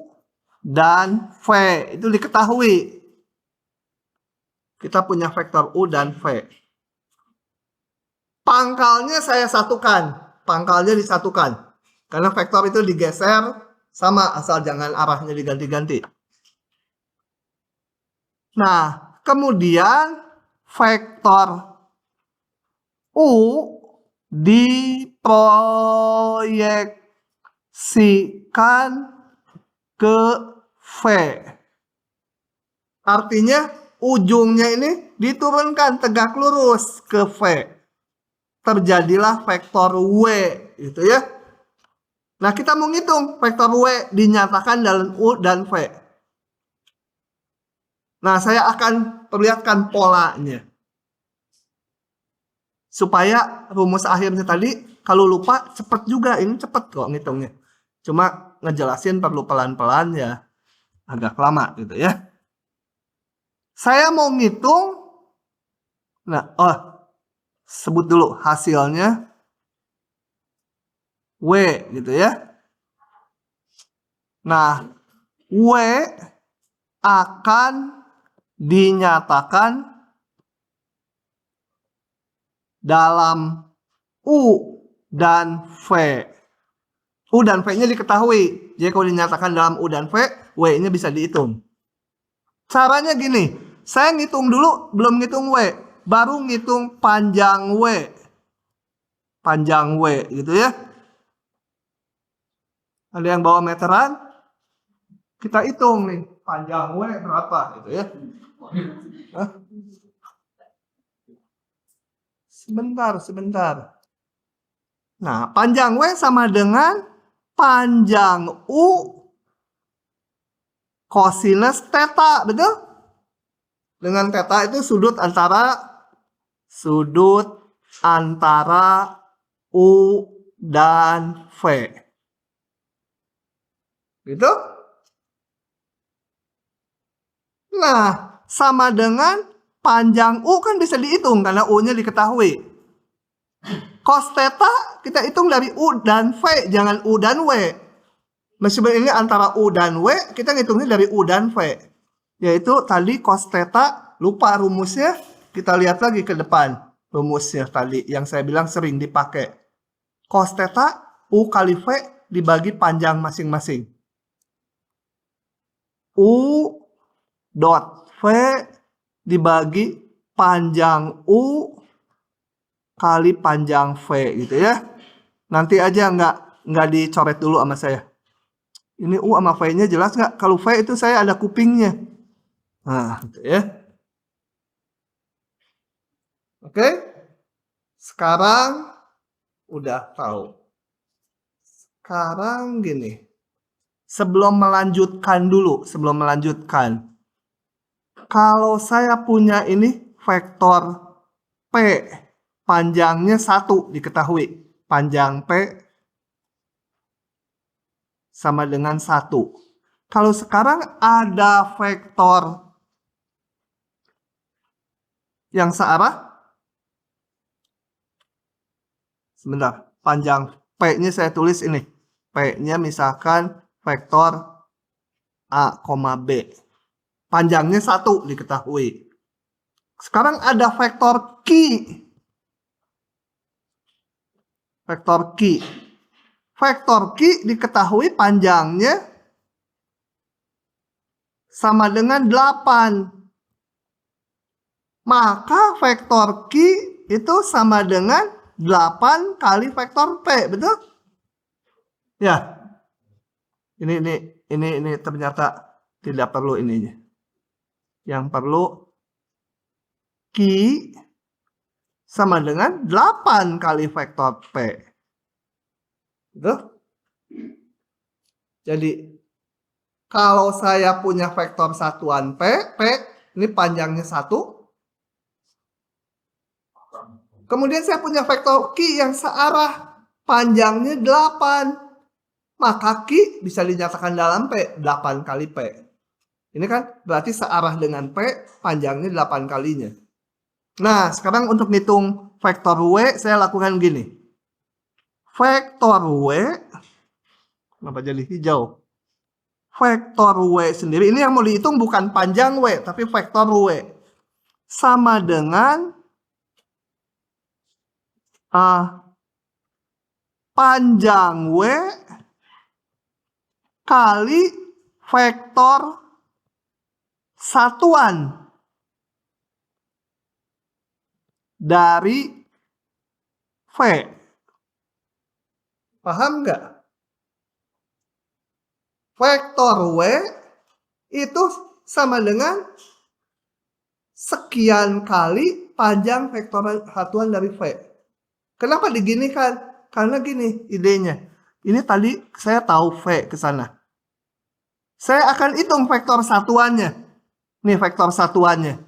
dan V. Itu diketahui. Kita punya vektor U dan V. Pangkalnya saya satukan. Pangkalnya disatukan. Karena vektor itu digeser sama, asal jangan arahnya diganti-ganti. Nah, kemudian vektor U diproyeksikan ke V. Artinya ujungnya ini diturunkan tegak lurus ke V. Terjadilah vektor W, gitu ya. Nah, kita mau ngitung vektor W dinyatakan dalam U dan V. Nah, saya akan perlihatkan polanya. Supaya rumus akhirnya tadi, kalau lupa cepet juga. Ini cepet kok ngitungnya. Cuma ngejelasin perlu pelan-pelan ya. Agak lama gitu ya. Saya mau ngitung. Nah, sebut dulu hasilnya. W gitu ya. Nah, W akan dinyatakan dalam U dan V. U dan V-nya diketahui. Jadi kalau dinyatakan dalam U dan V, W-nya bisa dihitung. Caranya gini, saya ngitung dulu, belum ngitung W. Baru ngitung panjang W. Panjang W gitu ya. Ada yang bawa meteran? Kita hitung nih, panjang W berapa gitu ya. Sebentar. Nah, panjang W sama dengan panjang U kosinus theta, betul? Dengan theta itu sudut antara U dan V. Gitu? Nah, sama dengan panjang U kan bisa dihitung karena U-nya diketahui. Cos theta kita hitung dari U dan V, jangan U dan W. Meskipun ini antara U dan W, kita ngitungnya dari U dan V. Yaitu tadi cos theta, lupa rumusnya, kita lihat lagi ke depan. Rumusnya tadi yang saya bilang sering dipakai. Cos theta, U kali V dibagi panjang masing-masing. U dot V dibagi panjang U kali panjang V gitu ya. Nanti aja nggak dicoret dulu sama saya. Ini U sama V-nya jelas nggak? Kalau V itu saya ada kupingnya. Nah, gitu ya. Oke. Sekarang udah tahu. Sekarang gini. Sebelum melanjutkan. Kalau saya punya ini vektor P, panjangnya 1 diketahui. Panjang P sama dengan 1. Kalau sekarang ada vektor yang searah. Sebentar, panjang P-nya saya tulis ini. P-nya misalkan vektor A, B. Panjangnya 1 diketahui. Sekarang ada vektor Q. Vektor Q. Vektor Q diketahui panjangnya sama dengan 8. Maka vektor Q itu sama dengan 8 kali vektor P, betul? Ya. Ini ternyata tidak perlu ininya. Yang perlu Q sama dengan 8 kali vektor P. Betul? Jadi, kalau saya punya vektor satuan P ini panjangnya 1. Kemudian saya punya vektor Q yang searah, panjangnya 8. Maka Q bisa dinyatakan dalam P, 8 kali P. Ini kan berarti searah dengan P, panjangnya 8 kalinya. Nah, sekarang untuk ngitung vektor W, saya lakukan gini. Vektor W, kenapa jadi hijau? Vektor W sendiri, ini yang mau dihitung bukan panjang W, tapi vektor W. Sama dengan panjang W kali vektor satuan dari V. Paham nggak? Vektor W itu sama dengan sekian kali panjang vektor satuan dari V. Kenapa diginikan? Karena gini idenya. Ini tadi saya tahu V ke sana. Saya akan hitung vektor satuannya. Nih vektor satuannya.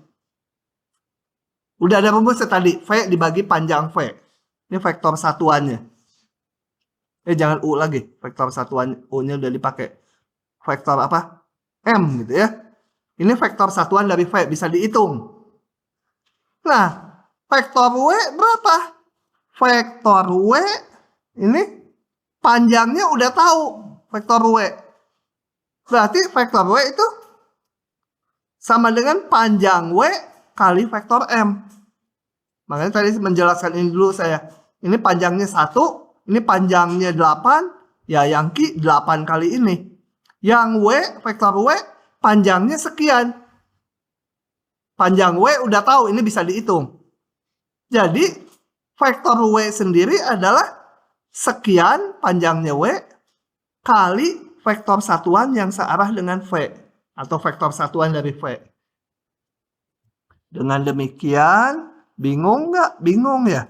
Udah ada rumusnya tadi, V dibagi panjang V. Ini vektor satuannya. Jangan U lagi, vektor satuan U-nya udah dipakai. Vektor apa? M gitu ya. Ini vektor satuan dari V, bisa dihitung. Nah, vektor W berapa? Vektor W ini panjangnya udah tahu, vektor W. Berarti vektor W itu sama dengan panjang W kali vektor M. Makanya tadi menjelaskan ini dulu saya. Ini panjangnya 1, ini panjangnya 8, ya yang Q 8 kali ini. Yang W, vektor W, panjangnya sekian. Panjang W udah tahu, ini bisa dihitung. Jadi, vektor W sendiri adalah sekian panjangnya W kali vektor satuan yang searah dengan V. Atau vektor satuan dari V. Dengan demikian, bingung nggak? Bingung ya?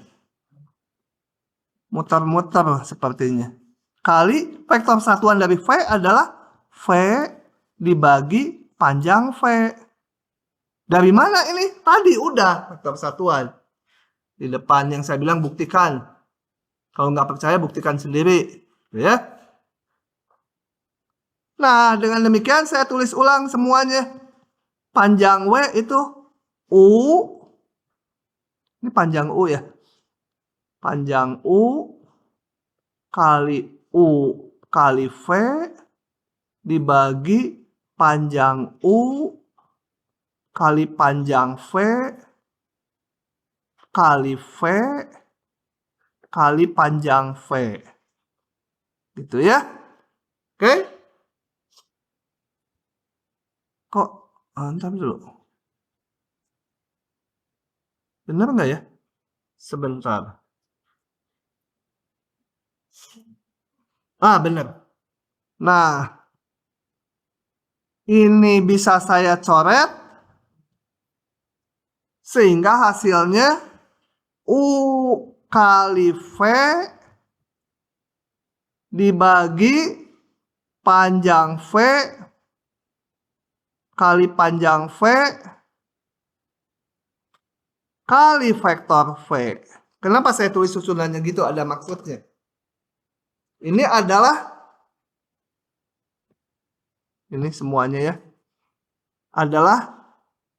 Muter-muter sepertinya. Kali vektor satuan dari V adalah V dibagi panjang V. Dari mana ini? Tadi udah vektor satuan. Di depan yang saya bilang buktikan. Kalau nggak percaya buktikan sendiri. Ya. Nah, dengan demikian saya tulis ulang semuanya. Panjang W itu U. Ini panjang U ya. Panjang U kali U kali V dibagi panjang U kali panjang V kali V kali panjang V. Gitu ya. Oke. Kok ntar dulu. Bener nggak ya? Sebentar. Bener. Nah, ini bisa saya coret sehingga hasilnya U kali V dibagi panjang V kali panjang V kali vektor V. Kenapa saya tulis susunannya gitu? Ada maksudnya. Ini adalah, ini semuanya ya, adalah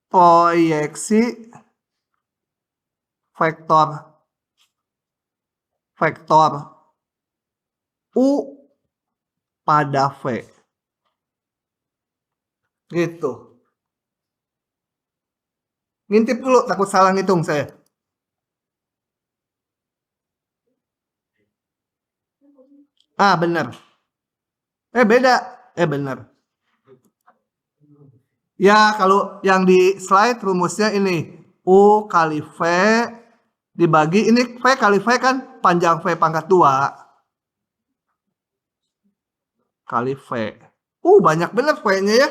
proyeksi vektor U pada V. Gitu. Ngintip dulu, takut salah ngitung saya. Benar. Beda. Benar. Ya, kalau yang di slide rumusnya ini. U kali V dibagi, ini V kali V kan panjang V pangkat 2. Kali V. Banyak benar V-nya ya.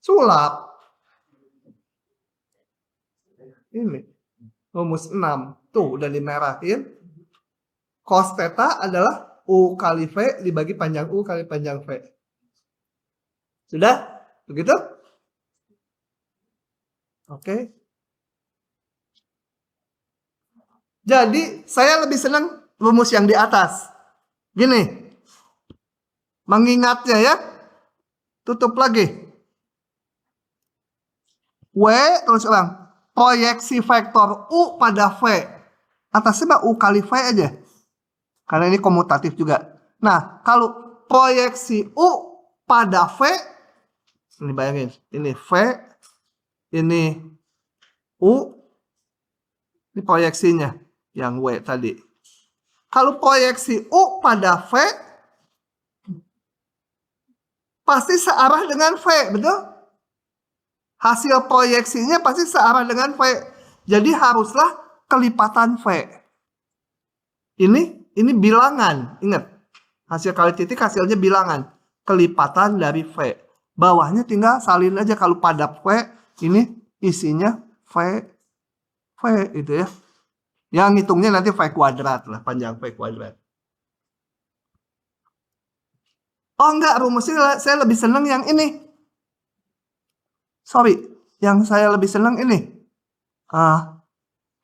Sulap. Ini. Rumus 6. Tuh, udah dimerahin. Cos theta adalah U kali V dibagi panjang U kali panjang V. Sudah? Begitu? Oke. Jadi, saya lebih senang rumus yang di atas. Gini. Mengingatnya ya. Tutup lagi. W, terus ulang. Proyeksi vektor U pada V. Atasnya U kali V aja. Karena ini komutatif juga. Nah, kalau proyeksi U pada V. Ini bayangin. Ini V. Ini U. Ini proyeksinya. Yang W tadi. Kalau proyeksi U pada V. Pasti searah dengan V. Betul? Hasil proyeksinya pasti searah dengan V. Jadi haruslah kelipatan V. Ini bilangan. Ingat. Hasil kali titik hasilnya bilangan. Kelipatan dari V. Bawahnya tinggal salin aja. Kalau pada V. Ini isinya V. V itu ya. Yang hitungnya nanti V kuadrat lah. Panjang V kuadrat. Oh enggak, rumusnya saya lebih seneng yang ini. Sorry, yang saya lebih seneng ini.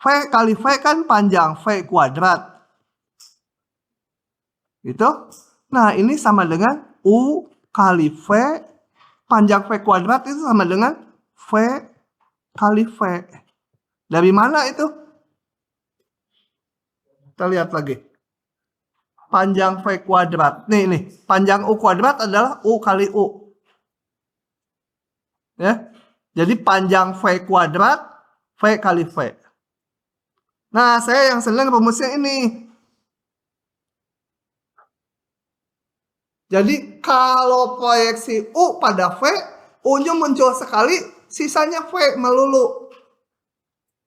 V kali V kan panjang V kuadrat. Gitu. Nah, ini sama dengan U kali V. Panjang V kuadrat itu sama dengan V kali V. Dari mana itu? Kita lihat lagi. Panjang V kuadrat. Nih. Panjang U kuadrat adalah U kali U. Ya. Jadi panjang V kuadrat, V kali V. Nah, saya yang senang rumusnya ini. Jadi kalau proyeksi U pada V, U-nya muncul sekali, sisanya V melulu.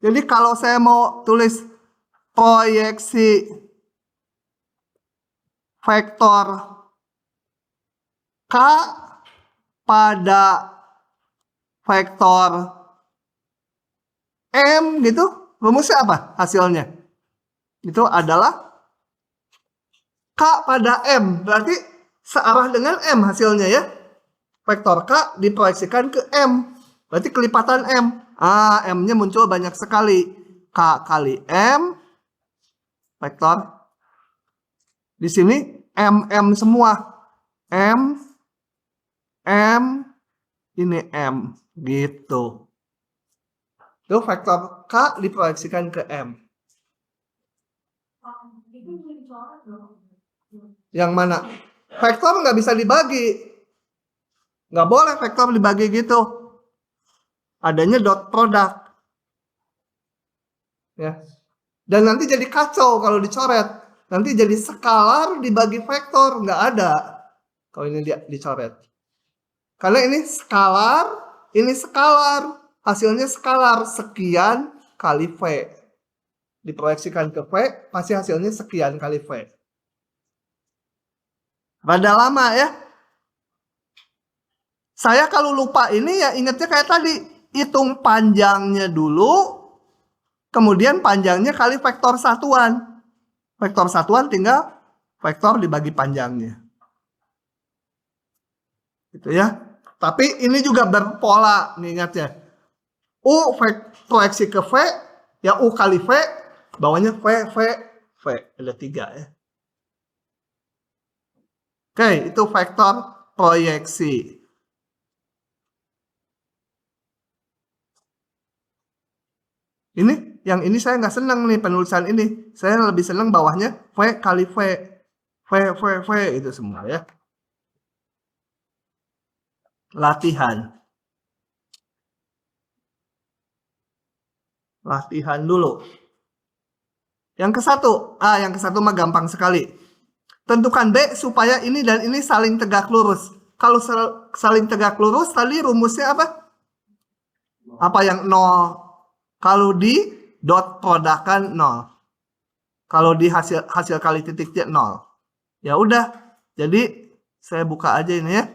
Jadi kalau saya mau tulis proyeksi vektor K pada vektor M gitu, rumusnya apa hasilnya? Itu adalah K pada M, berarti searah dengan M hasilnya ya. Vektor K diproyeksikan ke M, berarti kelipatan M. M-nya muncul banyak sekali. K kali M, vektor. Di sini M semua. M, ini M, gitu. Itu vektor K diproyeksikan ke M. Yang mana? Vektor nggak bisa dibagi. Nggak boleh vektor dibagi gitu. Adanya dot product. Ya. Dan nanti jadi kacau kalau dicoret. Nanti jadi skalar dibagi vektor. Nggak ada kalau ini dicoret. Karena ini skalar, ini skalar. Hasilnya skalar. Sekian kali V. Diproyeksikan ke V, pasti hasilnya sekian kali V. Rada lama ya. Saya kalau lupa ini ya ingatnya kayak tadi. Hitung panjangnya dulu. Kemudian panjangnya kali vektor satuan. Vektor satuan tinggal vektor dibagi panjangnya. Gitu ya. Tapi ini juga berpola nih ingatnya. U proyeksi ke V, ya U kali V, bawahnya V. Ada 3 ya. Oke, itu vektor proyeksi. Ini, yang ini saya nggak senang nih penulisan ini. Saya lebih senang bawahnya V kali V. V itu semua ya. Latihan dulu. Yang ke satu mah gampang sekali. Tentukan B supaya ini dan ini saling tegak lurus. Kalau saling tegak lurus tadi rumusnya apa? Apa yang 0? Kalau di dot produkan 0. Kalau di hasil kali titiknya 0. Ya udah. Jadi saya buka aja ini ya.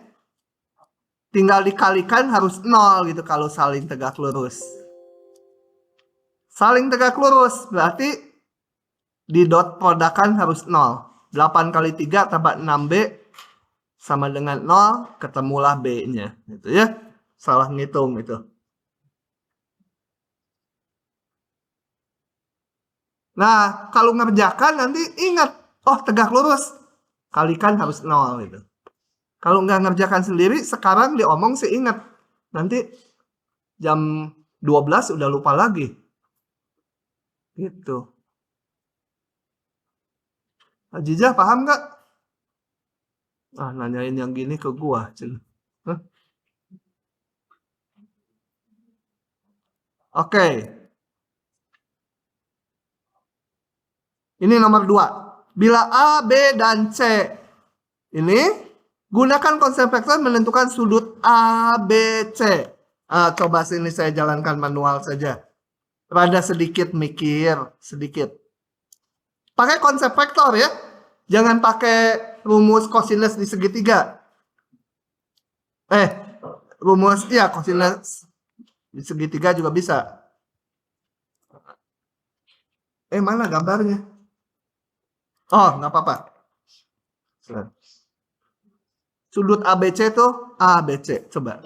Tinggal dikalikan harus 0 gitu kalau saling tegak lurus. Saling tegak lurus berarti di dot produkan harus 0. 8 kali 3 tambah 6B sama dengan 0, ketemulah B-nya. Gitu ya. Salah ngitung itu. Nah, kalau ngerjakan nanti ingat, oh tegak lurus. Kalikan harus 0 gitu. Kalau nggak ngerjakan sendiri, sekarang diomong sih ingat. Nanti jam 12 udah lupa lagi. Gitu. Ajijah paham nggak? Nanyain yang gini ke gua. Oke. Ini nomor 2. Bila A, B, dan C. Ini gunakan konsep vektor menentukan sudut A, B, C. Coba sini saya jalankan manual saja. Rada sedikit mikir, sedikit. Pakai konsep vektor ya. Jangan pakai rumus kosinus di segitiga. Rumus ya kosinus di segitiga juga bisa. Mana gambarnya? Oh, nggak apa-apa. Sudut ABC itu ABC. Coba.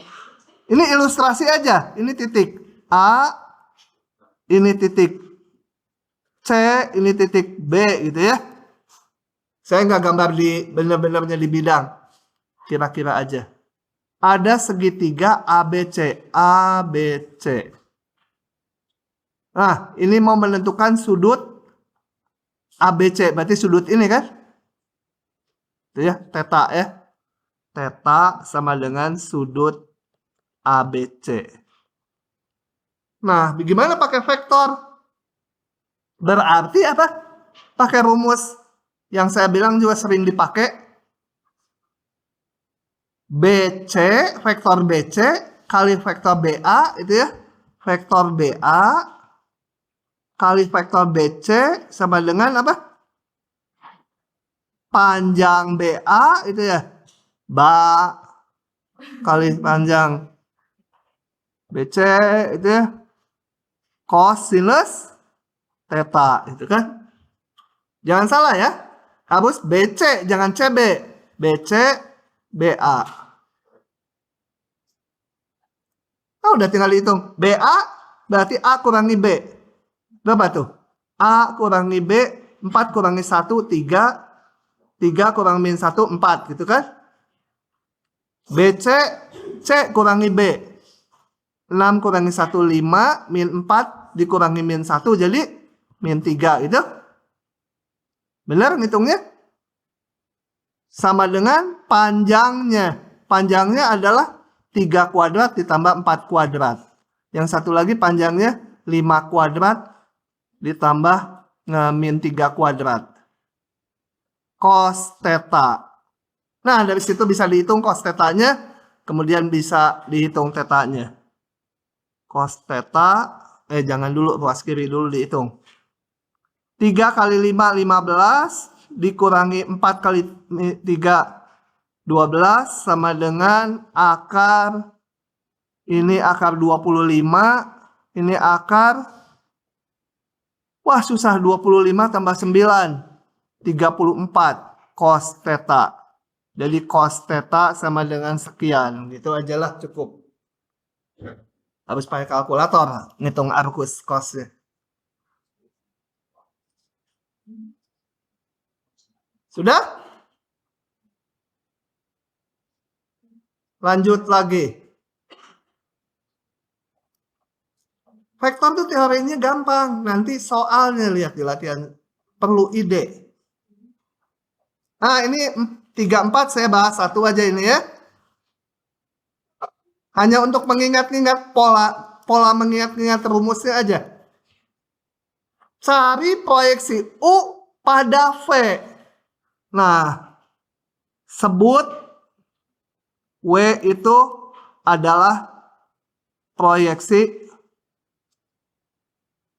Ini ilustrasi aja. Ini titik A, ini titik C, ini titik B gitu ya. Saya nggak gambar di benar-benarnya di bidang. Kira-kira aja. Ada segitiga ABC. ABC. Nah, ini mau menentukan sudut ABC. Berarti sudut ini kan? Itu ya, theta ya. Theta sama dengan sudut ABC. Nah, bagaimana pakai vektor? Berarti apa? Pakai rumus yang saya bilang juga sering dipakai. BC, vektor BC kali vektor BA itu ya. Vektor BA kali vektor BC sama dengan apa? Panjang BA itu ya. BA kali panjang BC itu ya. Cosinus theta itu kan. Jangan salah ya. Harus BC, jangan CB. BC, BA. Oh, udah tinggal dihitung. BA berarti A kurangi B. Berapa tuh? A kurangi B, 4 kurangi 1, 3. 3 kurang min 1, 4 gitu kan. BC, C kurangi B. 6 kurangi 1, 5. Min 4 dikurangi min 1, jadi min 3 gitu. Benar ngitungnya? Sama dengan panjangnya. Panjangnya adalah 3 kuadrat ditambah 4 kuadrat. Yang satu lagi panjangnya 5 kuadrat ditambah min 3 kuadrat. Cos theta. Nah, dari situ bisa dihitung cos theta-nya. Kemudian bisa dihitung theta-nya. Cos theta. Jangan dulu, ruas kiri dulu dihitung. 3 kali 5, 15. Dikurangi 4 kali 3, 12. Sama dengan akar. Ini akar 25. Ini akar. Wah, susah. 25 tambah 9. 34. Cos theta. Jadi cos theta sama dengan sekian. Gitu aja lah, cukup. Harus pakai kalkulator. Ngitung arcus cosnya. Sudah? Lanjut lagi. Vektor itu teorinya gampang. Nanti soalnya lihat di latihan. Perlu ide. Nah, ini 3-4 saya bahas satu aja ini ya. Hanya untuk mengingat-ingat pola mengingat-ingat rumusnya aja. Cari proyeksi U pada V. Nah, sebut W itu adalah proyeksi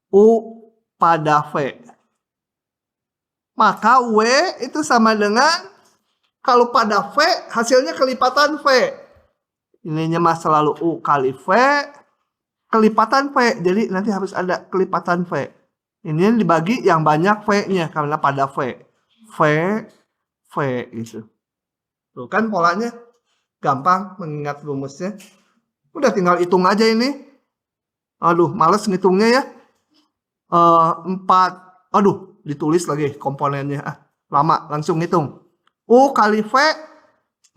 U pada V. Maka W itu sama dengan, kalau pada V hasilnya kelipatan V. Ininya mah selalu U kali V, kelipatan V. Jadi nanti harus ada kelipatan V. Ini dibagi yang banyak V-nya karena pada V. V gitu. Tuh kan polanya gampang mengingat rumusnya. Udah tinggal hitung aja ini. Aduh, males ngitungnya ya. 4. Aduh, ditulis lagi komponennya. Lama, langsung hitung. U kali V,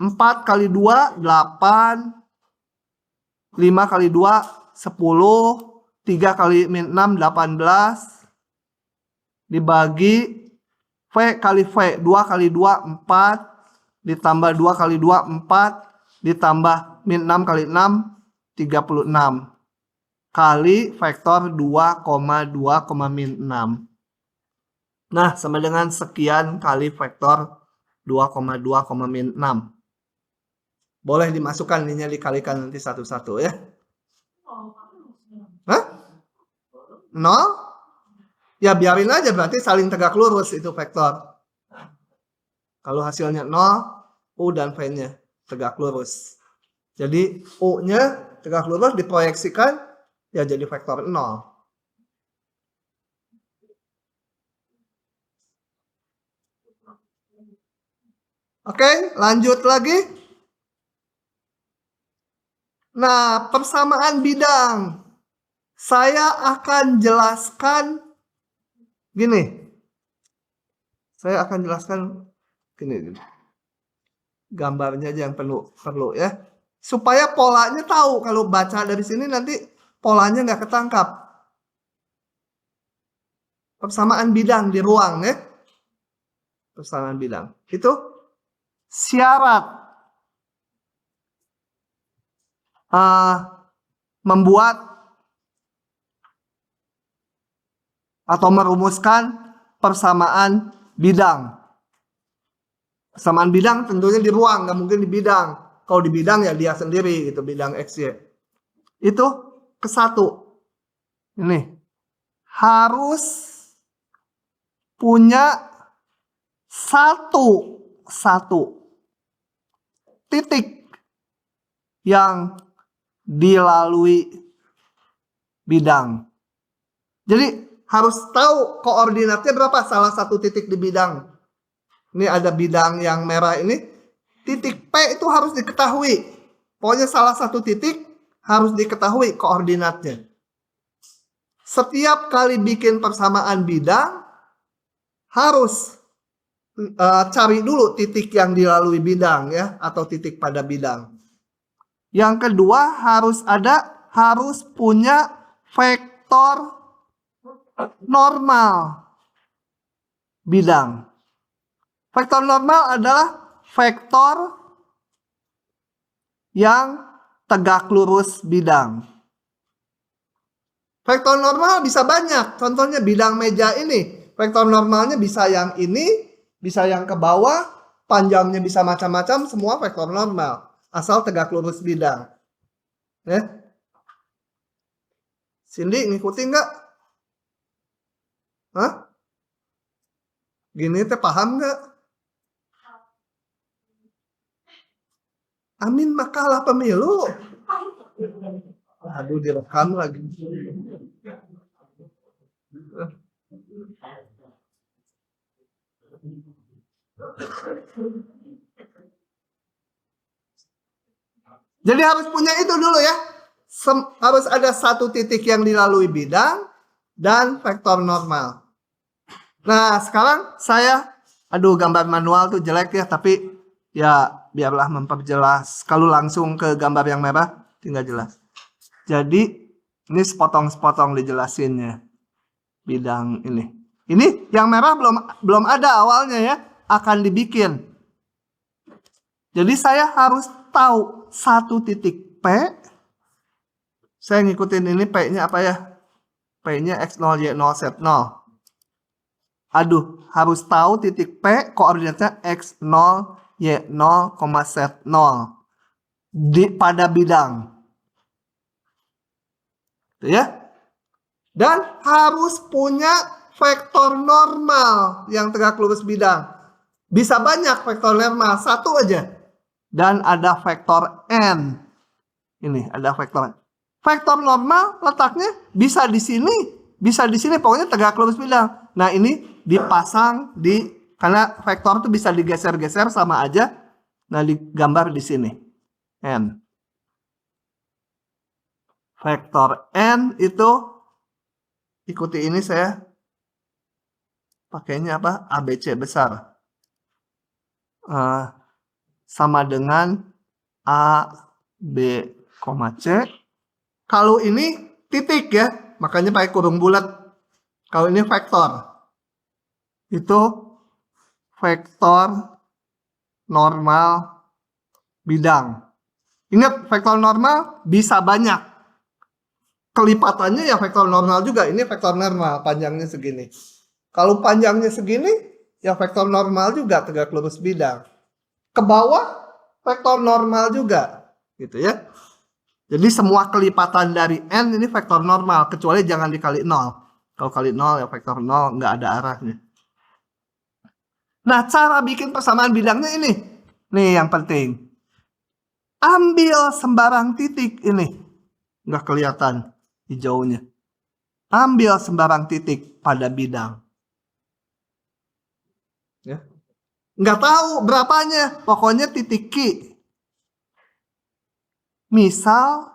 4 kali 2, 8. 5 kali 2, 10. 3 kali min 6, 18. Dibagi V kali V, 2 kali 2, 4. Ditambah 2 kali 2, 4. Ditambah min 6 kali 6, 36. Kali vektor 2,2, min 6. Nah, sama dengan sekian kali vektor 2,2, min 6. Boleh dimasukkan, ininya dikalikan nanti satu-satu ya. Hah? 0? Ya biarin aja, berarti saling tegak lurus itu vektor. Kalau hasilnya 0, U dan V-nya tegak lurus. Jadi U-nya tegak lurus diproyeksikan, ya jadi vektor 0. Oke, lanjut lagi. Nah, persamaan bidang. Saya akan jelaskan gini. Saya akan jelaskan gini. Gambarnya aja yang perlu ya. Supaya polanya tahu. Kalau baca dari sini nanti polanya nggak ketangkap. Persamaan bidang di ruang ya. Persamaan bidang. Itu syarat membuat atau merumuskan persamaan bidang. Persamaan bidang tentunya di ruang, nggak mungkin di bidang. Kalau di bidang ya dia sendiri gitu, bidang X, Y. Itu ke-1. Ini harus punya satu titik yang dilalui bidang. Jadi harus tahu koordinatnya berapa salah satu titik di bidang. Ini ada bidang yang merah ini. Titik P itu harus diketahui. Pokoknya salah satu titik harus diketahui koordinatnya. Setiap kali bikin persamaan bidang, harus cari dulu titik yang dilalui bidang ya, atau titik pada bidang. Yang kedua harus punya vektor normal bidang. Vektor normal adalah vektor yang tegak lurus bidang. Vektor normal bisa banyak. Contohnya bidang meja ini. Vektor normalnya bisa yang ini, bisa yang ke bawah, panjangnya bisa macam-macam, semua vektor normal. Asal tegak lurus bidang. Ya. Cindy ngikutin nggak? Hah? Gini teh paham nggak? Amin makalah pemilu. Aduh, direkam lagi. Jadi harus punya itu dulu ya. Harus ada satu titik yang dilalui bidang dan vektor normal. Nah, sekarang gambar manual tuh jelek ya, tapi ya biarlah memperjelas. Kalau langsung ke gambar yang merah, tinggal jelas. Jadi, ini sepotong-sepotong dijelasinnya. Bidang ini. Ini yang merah belum ada awalnya ya, akan dibikin. Jadi saya harus tahu satu titik P. Saya ngikutin ini P-nya apa ya? P-nya X0, Y0, Z0. Aduh, harus tahu titik P koordinatnya X0, Y0, Z0 pada bidang. Ya. Dan harus punya vektor normal yang tegak lurus bidang. Bisa banyak vektor normal, satu aja. Dan ada vektor N. Ini ada vektor N. Vektor normal letaknya bisa di sini, pokoknya tegak lurus bidang. Nah, ini dipasang karena vektor itu bisa digeser-geser sama aja. Nah, digambar di sini. N. Vektor N itu ikuti ini saya pakainya apa? ABC besar. Sama dengan A, B, C. Kalau ini titik ya, makanya pakai kurung bulat. Kalau ini vektor. Itu vektor normal bidang. Ingat, vektor normal bisa banyak. Kelipatannya ya vektor normal juga. Ini vektor normal, panjangnya segini. Kalau panjangnya segini, ya vektor normal juga tegak lurus bidang. Ke bawah, vektor normal juga. Gitu ya. Jadi semua kelipatan dari N ini vektor normal. Kecuali jangan dikali 0. Kalau kali 0 ya vektor 0, nggak ada arahnya. Nah, cara bikin persamaan bidangnya ini. Nih yang penting. Ambil sembarang titik ini. Nggak kelihatan hijaunya. Ambil sembarang titik pada bidang. Ya. Nggak tahu berapanya. Pokoknya titik Q. Misal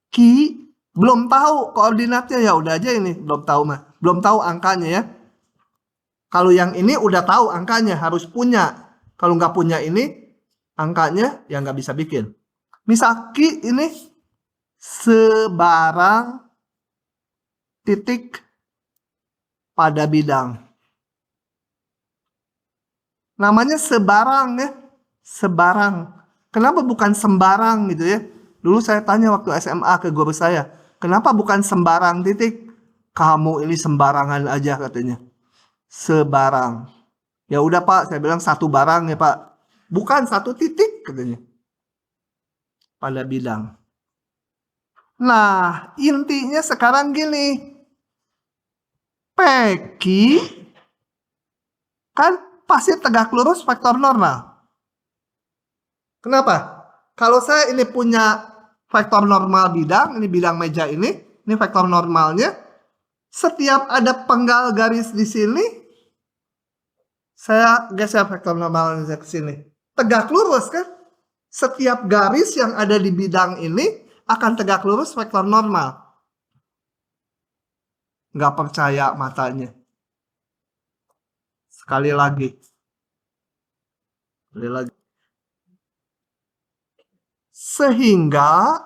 Ki belum tahu koordinatnya, ya udah aja ini belum tahu mah. Belum tahu angkanya ya. Kalau yang ini udah tahu angkanya, harus punya. Kalau nggak punya ini angkanya ya nggak bisa bikin. Misal Ki ini sebarang titik pada bidang. Namanya sebarang ya. Sebarang. Kenapa bukan sembarang gitu ya? Dulu saya tanya waktu SMA ke guru saya, kenapa bukan sembarang titik? Kamu ini sembarangan aja katanya. Sebarang. Ya udah Pak, saya bilang satu barang ya Pak. Bukan satu titik katanya. Pada bidang. Nah, intinya sekarang gini. Peki kan pasti tegak lurus vektor normal. Kenapa? Kalau saya ini punya vektor normal bidang, ini bidang meja ini vektor normalnya. Setiap ada penggal garis di sini, saya geser vektor normalnya ke sini. Tegak lurus kan? Setiap garis yang ada di bidang ini akan tegak lurus vektor normal. Nggak percaya matanya. Sekali lagi. Sehingga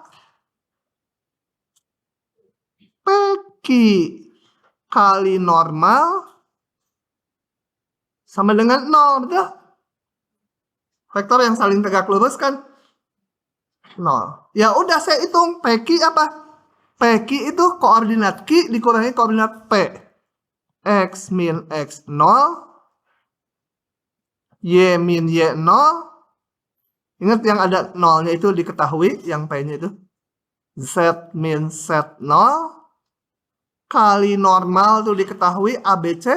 Peki kali normal sama dengan 0, betul? Vektor yang saling tegak lurus kan 0. Ya udah saya hitung Peki apa? Peki itu koordinat Ki dikurangi koordinat P. X min X 0. Y min Y 0. Ingat yang ada 0-nya itu diketahui, yang P-nya itu. Z min Z 0. Kali normal itu diketahui ABC.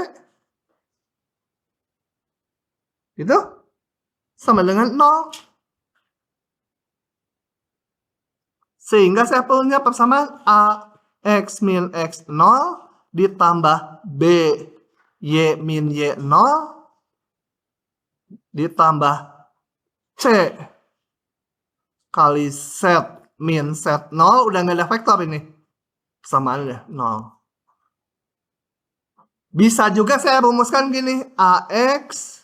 Gitu. Sama dengan 0. Sehingga saya punya persamaan A X min X 0 ditambah B Y min Y 0 ditambah C kali Z min Z 0. Udah nggak ada vektor ini. Persamaannya 0. Bisa juga saya rumuskan gini. AX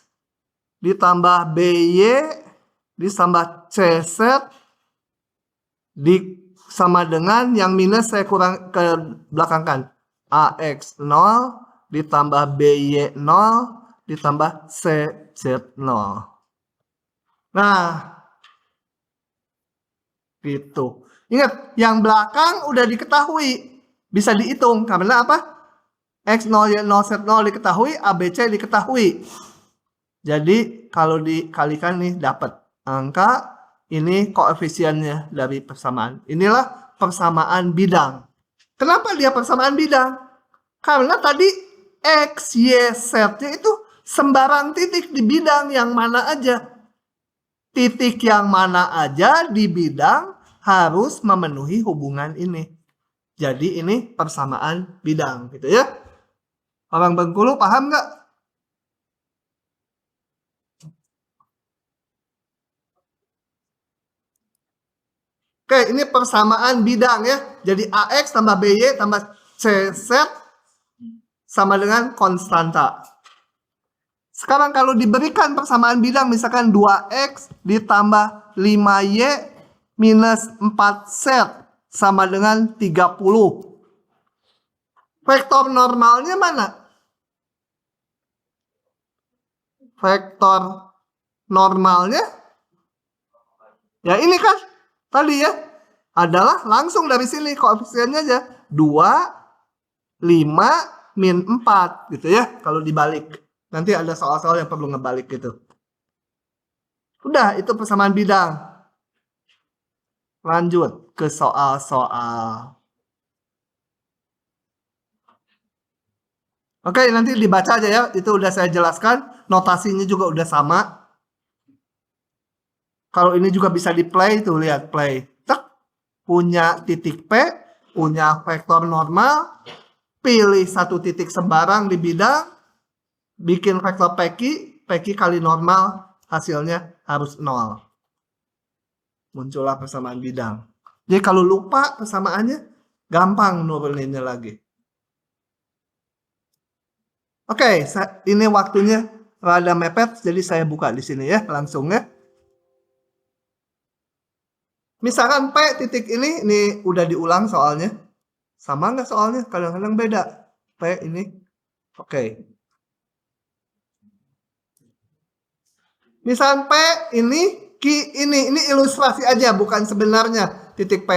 ditambah BY ditambah CZ sama dengan yang minus saya kurang ke belakangkan. AX 0 ditambah BY 0 ditambah CZ 0. Nah, gitu. Ingat, yang belakang udah diketahui. Bisa dihitung. Karena apa? X0, Y0, Z0 diketahui, ABC diketahui. Jadi, kalau dikalikan nih, dapat angka. Ini koefisiennya dari persamaan. Inilah persamaan bidang. Kenapa dia persamaan bidang? Karena tadi X, Y, Z-nya itu sembarang titik di bidang yang mana aja. Titik yang mana aja di bidang harus memenuhi hubungan ini. Jadi ini persamaan bidang gitu ya. Orang Bengkulu paham nggak? Oke, ini persamaan bidang ya. Jadi AX tambah BY tambah CZ sama dengan konstanta. Sekarang kalau diberikan persamaan bidang, misalkan 2X ditambah 5Y minus 4Z sama dengan 30. Vektor normalnya mana? Vektor normalnya ya ini kan tadi ya adalah langsung dari sini koefisiennya aja 2, 5, min 4 gitu ya. Kalau dibalik nanti ada soal-soal yang perlu ngebalik gitu. Udah, itu persamaan bidang. Lanjut ke soal-soal. Oke, nanti dibaca aja ya. Itu udah saya jelaskan. Notasinya juga udah sama. Kalau ini juga bisa di play tuh, lihat play. Tek, punya titik P, punya vektor normal, pilih satu titik sembarang di bidang, bikin vektor Peki kali normal, hasilnya harus 0. Muncullah persamaan bidang. Jadi kalau lupa persamaannya, gampang nuruninnya lagi. Oke, ini waktunya rada mepet, jadi saya buka di sini ya, langsung ya. Misalkan P titik ini udah diulang soalnya. Sama nggak soalnya? Kadang-kadang beda. P ini. Oke. Misalkan P ini, Q ini ilustrasi aja, bukan sebenarnya. Titik P,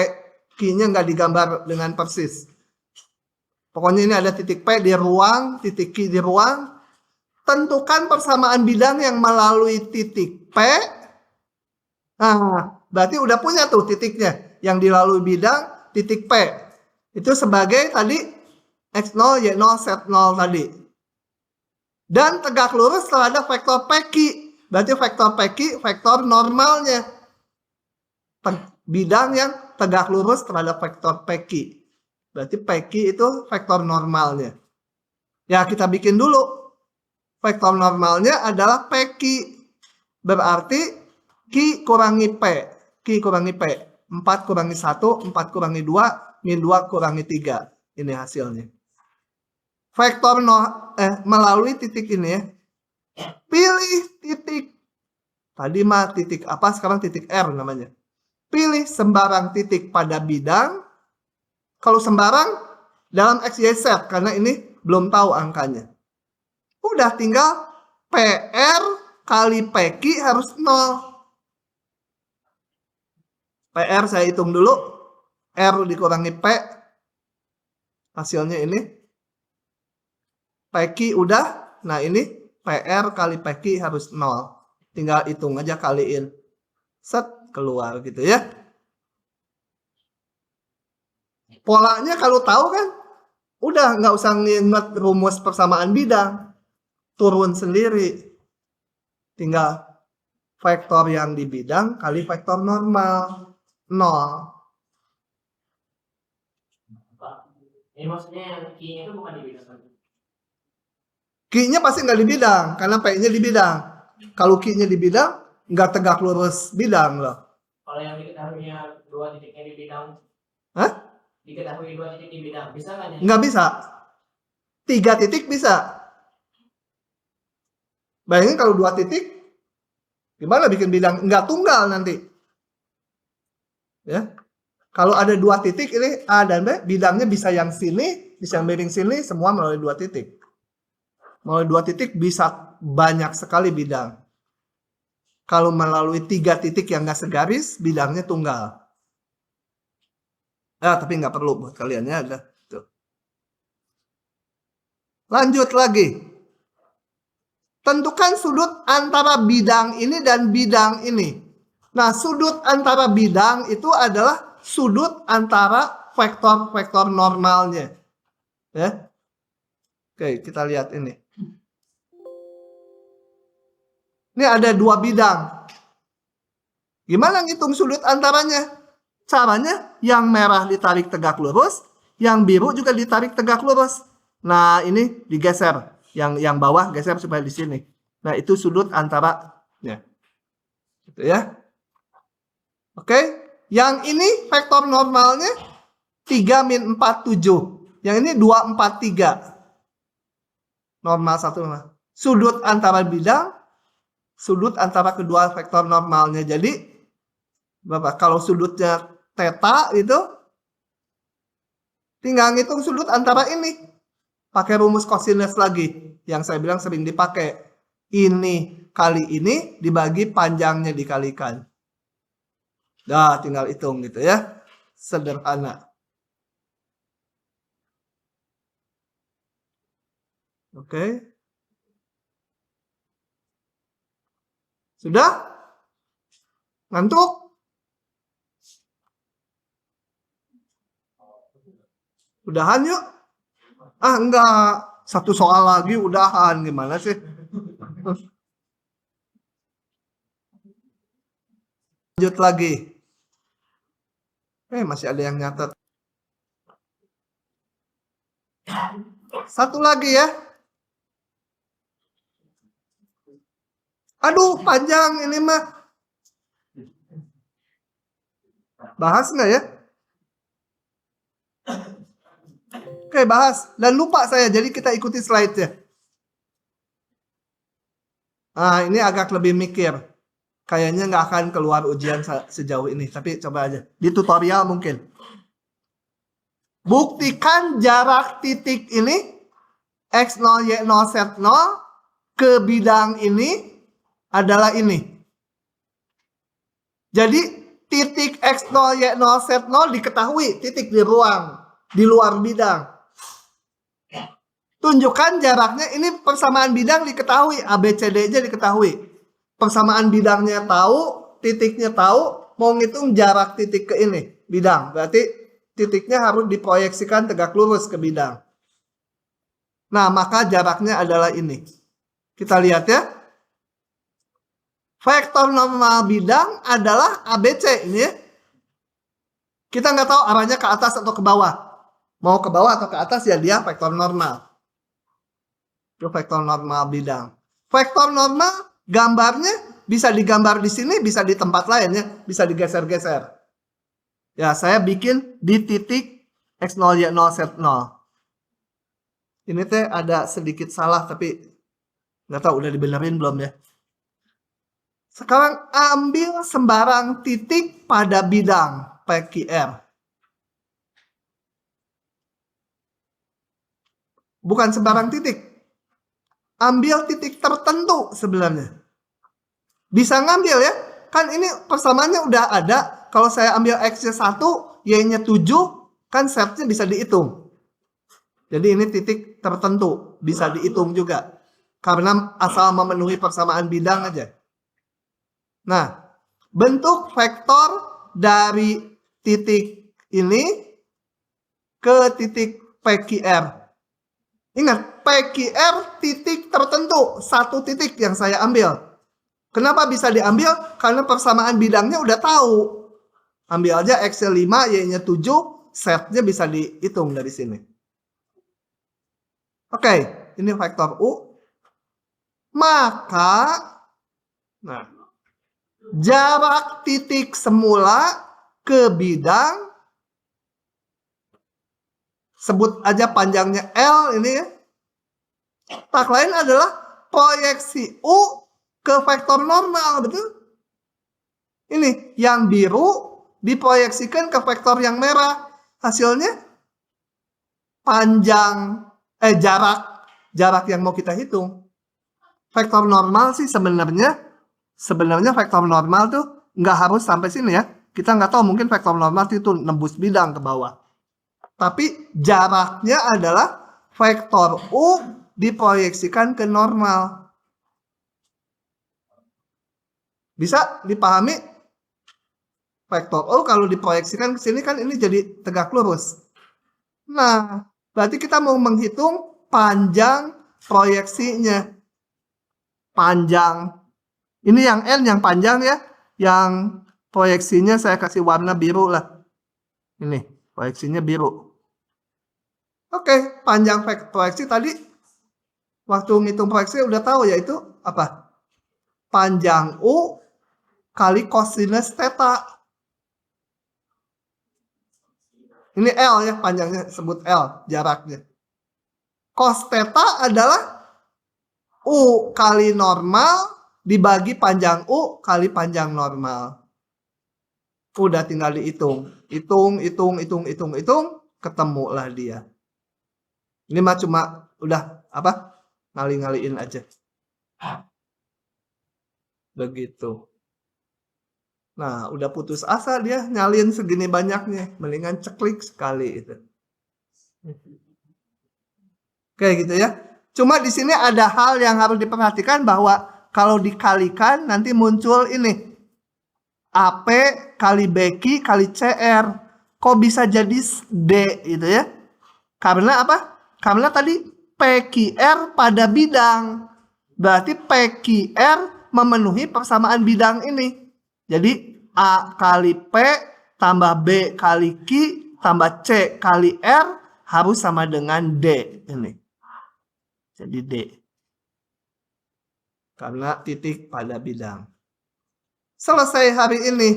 Q-nya nggak digambar dengan persis. Pokoknya ini ada titik P di ruang, titik Q di ruang. Tentukan persamaan bidang yang melalui titik P. Nah, berarti udah punya tuh titiknya. Yang dilalui bidang, titik P. Itu sebagai tadi X0, Y0, Z0 tadi. Dan tegak lurus terhadap vektor PQ. Berarti vektor PQ, vektor normalnya. Bidang yang tegak lurus terhadap vektor PQ. Berarti PQ itu vektor normalnya. Ya, kita bikin dulu. Vektor normalnya adalah PQ. Berarti Q kurangi P. Q kurangi P. 4 kurangi 1, 4 kurangi 2, min 2 kurangi 3. Ini hasilnya. Vektor melalui titik ini ya. Pilih titik. Tadi mah titik apa, sekarang titik R namanya. Pilih sembarang titik pada bidang. Kalau sembarang dalam X, Y, Z, karena ini belum tahu angkanya. Udah tinggal PR kali PQ harus 0. PR saya hitung dulu. R dikurangi P. Hasilnya ini. PQ udah. Nah ini PR kali PQ harus 0. Tinggal hitung aja, kaliin. Set, keluar gitu ya. Polanya kalau tahu kan, udah nggak usah nginget rumus persamaan bidang. Turun sendiri. Tinggal vektor yang di bidang kali vektor normal. 0. Ini maksudnya yang Q-nya itu bukan di bidang. Q-nya pasti nggak di bidang, karena P-nya di bidang. Kalau Q-nya di bidang, nggak tegak lurus bidang loh. Kalau yang diketahuinya 2 titiknya di bidang, Hah? Diketahui 2 titik di bidang, bisa nggak? Nggak bisa. 3 titik bisa. Bayangin kalau 2 titik, gimana bikin bidang? Nggak tunggal nanti. Ya. Kalau ada 2 titik, ini A dan B, bidangnya bisa yang sini, bisa yang miring sini, semua melalui 2 titik. Melalui 2 titik bisa banyak sekali bidang. Kalau melalui 3 titik yang nggak segaris, bidangnya tunggal. Tapi nggak perlu buat kalian ya. Ada. Tuh. Lanjut lagi. Tentukan sudut antara bidang ini dan bidang ini. Nah, sudut antara bidang itu adalah sudut antara vektor-vektor normalnya. Ya. Oke, kita lihat ini. Ini ada 2 bidang. Gimana ngitung sudut antaranya? Caranya yang merah ditarik tegak lurus, yang biru juga ditarik tegak lurus. Nah, ini digeser. Yang bawah geser supaya di sini. Nah, itu sudut antara ya. Gitu ya. Oke, yang ini vektor normalnya 3 min 4 7. Yang ini 2 4 3. Normal 1. Sudut antara bidang, sudut antara kedua vektor normalnya. Jadi berapa? Kalau sudutnya theta itu tinggal ngitung sudut antara ini. Pakai rumus cosinus lagi. Yang saya bilang sering dipakai. Ini kali ini dibagi panjangnya dikalikan. Nah, tinggal hitung gitu ya. Sederhana. Oke. Sudah? Ngantuk? Udahan yuk. Enggak. Satu soal lagi udahan. Gimana sih? Lanjut lagi. Masih ada yang nyatet. Satu lagi ya. Aduh, panjang ini mah. Bahas nggak ya? Oke, bahas. Dan lupa saya, jadi kita ikuti slide-nya. Nah, ini agak lebih mikir. Kayaknya nggak akan keluar ujian sejauh ini, tapi coba aja. Di tutorial mungkin. Buktikan jarak titik ini, X0, Y0, Z0, ke bidang ini adalah ini. Jadi, titik X0, Y0, Z0 diketahui, titik di ruang, di luar bidang. Tunjukkan jaraknya, ini persamaan bidang diketahui, ABCD-nya diketahui. Persamaan bidangnya tahu, titiknya tahu, mau ngitung jarak titik ke ini, bidang. Berarti titiknya harus diproyeksikan tegak lurus ke bidang. Nah, maka jaraknya adalah ini. Kita lihat ya. Vektor normal bidang adalah ABC ini ya. Kita nggak tahu arahnya ke atas atau ke bawah. Mau ke bawah atau ke atas ya dia vektor normal. Itu vektor normal bidang. Vektor normal gambarnya bisa digambar di sini, bisa di tempat lain ya, bisa digeser-geser. Ya, saya bikin di titik X0, Y0, Z0. Ini teh ada sedikit salah, tapi nggak tahu udah dibenerin belum ya. Sekarang ambil sembarang titik pada bidang PQR. Bukan sembarang titik. Ambil titik tertentu sebenarnya. Bisa ngambil ya. Kan ini persamaannya udah ada. Kalau saya ambil X-nya 1, Y-nya 7, kan setnya bisa dihitung. Jadi ini titik tertentu. Bisa dihitung juga. Karena asal memenuhi persamaan bidang aja. Nah, bentuk vektor dari titik ini ke titik PQR. Ingat, PQR titik tertentu, satu titik yang saya ambil. Kenapa bisa diambil? Karena persamaan bidangnya udah tahu. Ambil aja X-nya 5, Y-nya 7, setnya bisa dihitung dari sini. Oke, ini vektor U. Maka, nah, jarak titik semula ke bidang, sebut aja panjangnya L ini ya. Tak lain adalah proyeksi U ke vektor normal, betul? Ini yang biru diproyeksikan ke vektor yang merah. Hasilnya panjang jarak yang mau kita hitung. Vektor normal sih sebenarnya vektor normal tuh nggak harus sampai sini ya. Kita nggak tahu, mungkin vektor normal itu nembus bidang ke bawah. Tapi jaraknya adalah vektor U diproyeksikan ke normal. Bisa dipahami? Vektor U kalau diproyeksikan ke sini kan ini jadi tegak lurus. Nah, berarti kita mau menghitung panjang proyeksinya. Panjang. Ini yang N yang panjang ya. Yang proyeksinya saya kasih warna biru lah. Ini, proyeksinya biru. Oke, panjang proyeksi tadi waktu ngitung proyeksi udah tahu yaitu apa? Panjang U kali kosinus theta. Ini L ya, panjangnya sebut L, jaraknya. Cos theta adalah U kali normal dibagi panjang U kali panjang normal. Udah tinggal dihitung. Hitung, ketemulah dia. Ini mah cuma udah apa? Ngali-ngaliin aja. Begitu. Nah, udah putus asa dia nyalin segini banyaknya. Mendingan ceklik sekali itu. Kayak gitu ya. Cuma di sini ada hal yang harus diperhatikan bahwa kalau dikalikan nanti muncul ini. AP kali BQ kali CR. Kok bisa jadi D gitu ya? Karena apa? Karena tadi PQR pada bidang. Berarti PQR memenuhi persamaan bidang ini. Jadi A kali P tambah B kali Q tambah C kali R harus sama dengan D ini. Jadi D. Karena titik pada bidang. Selesai hari ini.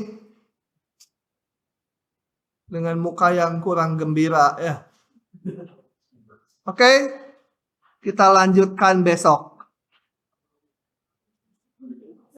dengan muka yang kurang gembira ya. Oke, kita lanjutkan besok.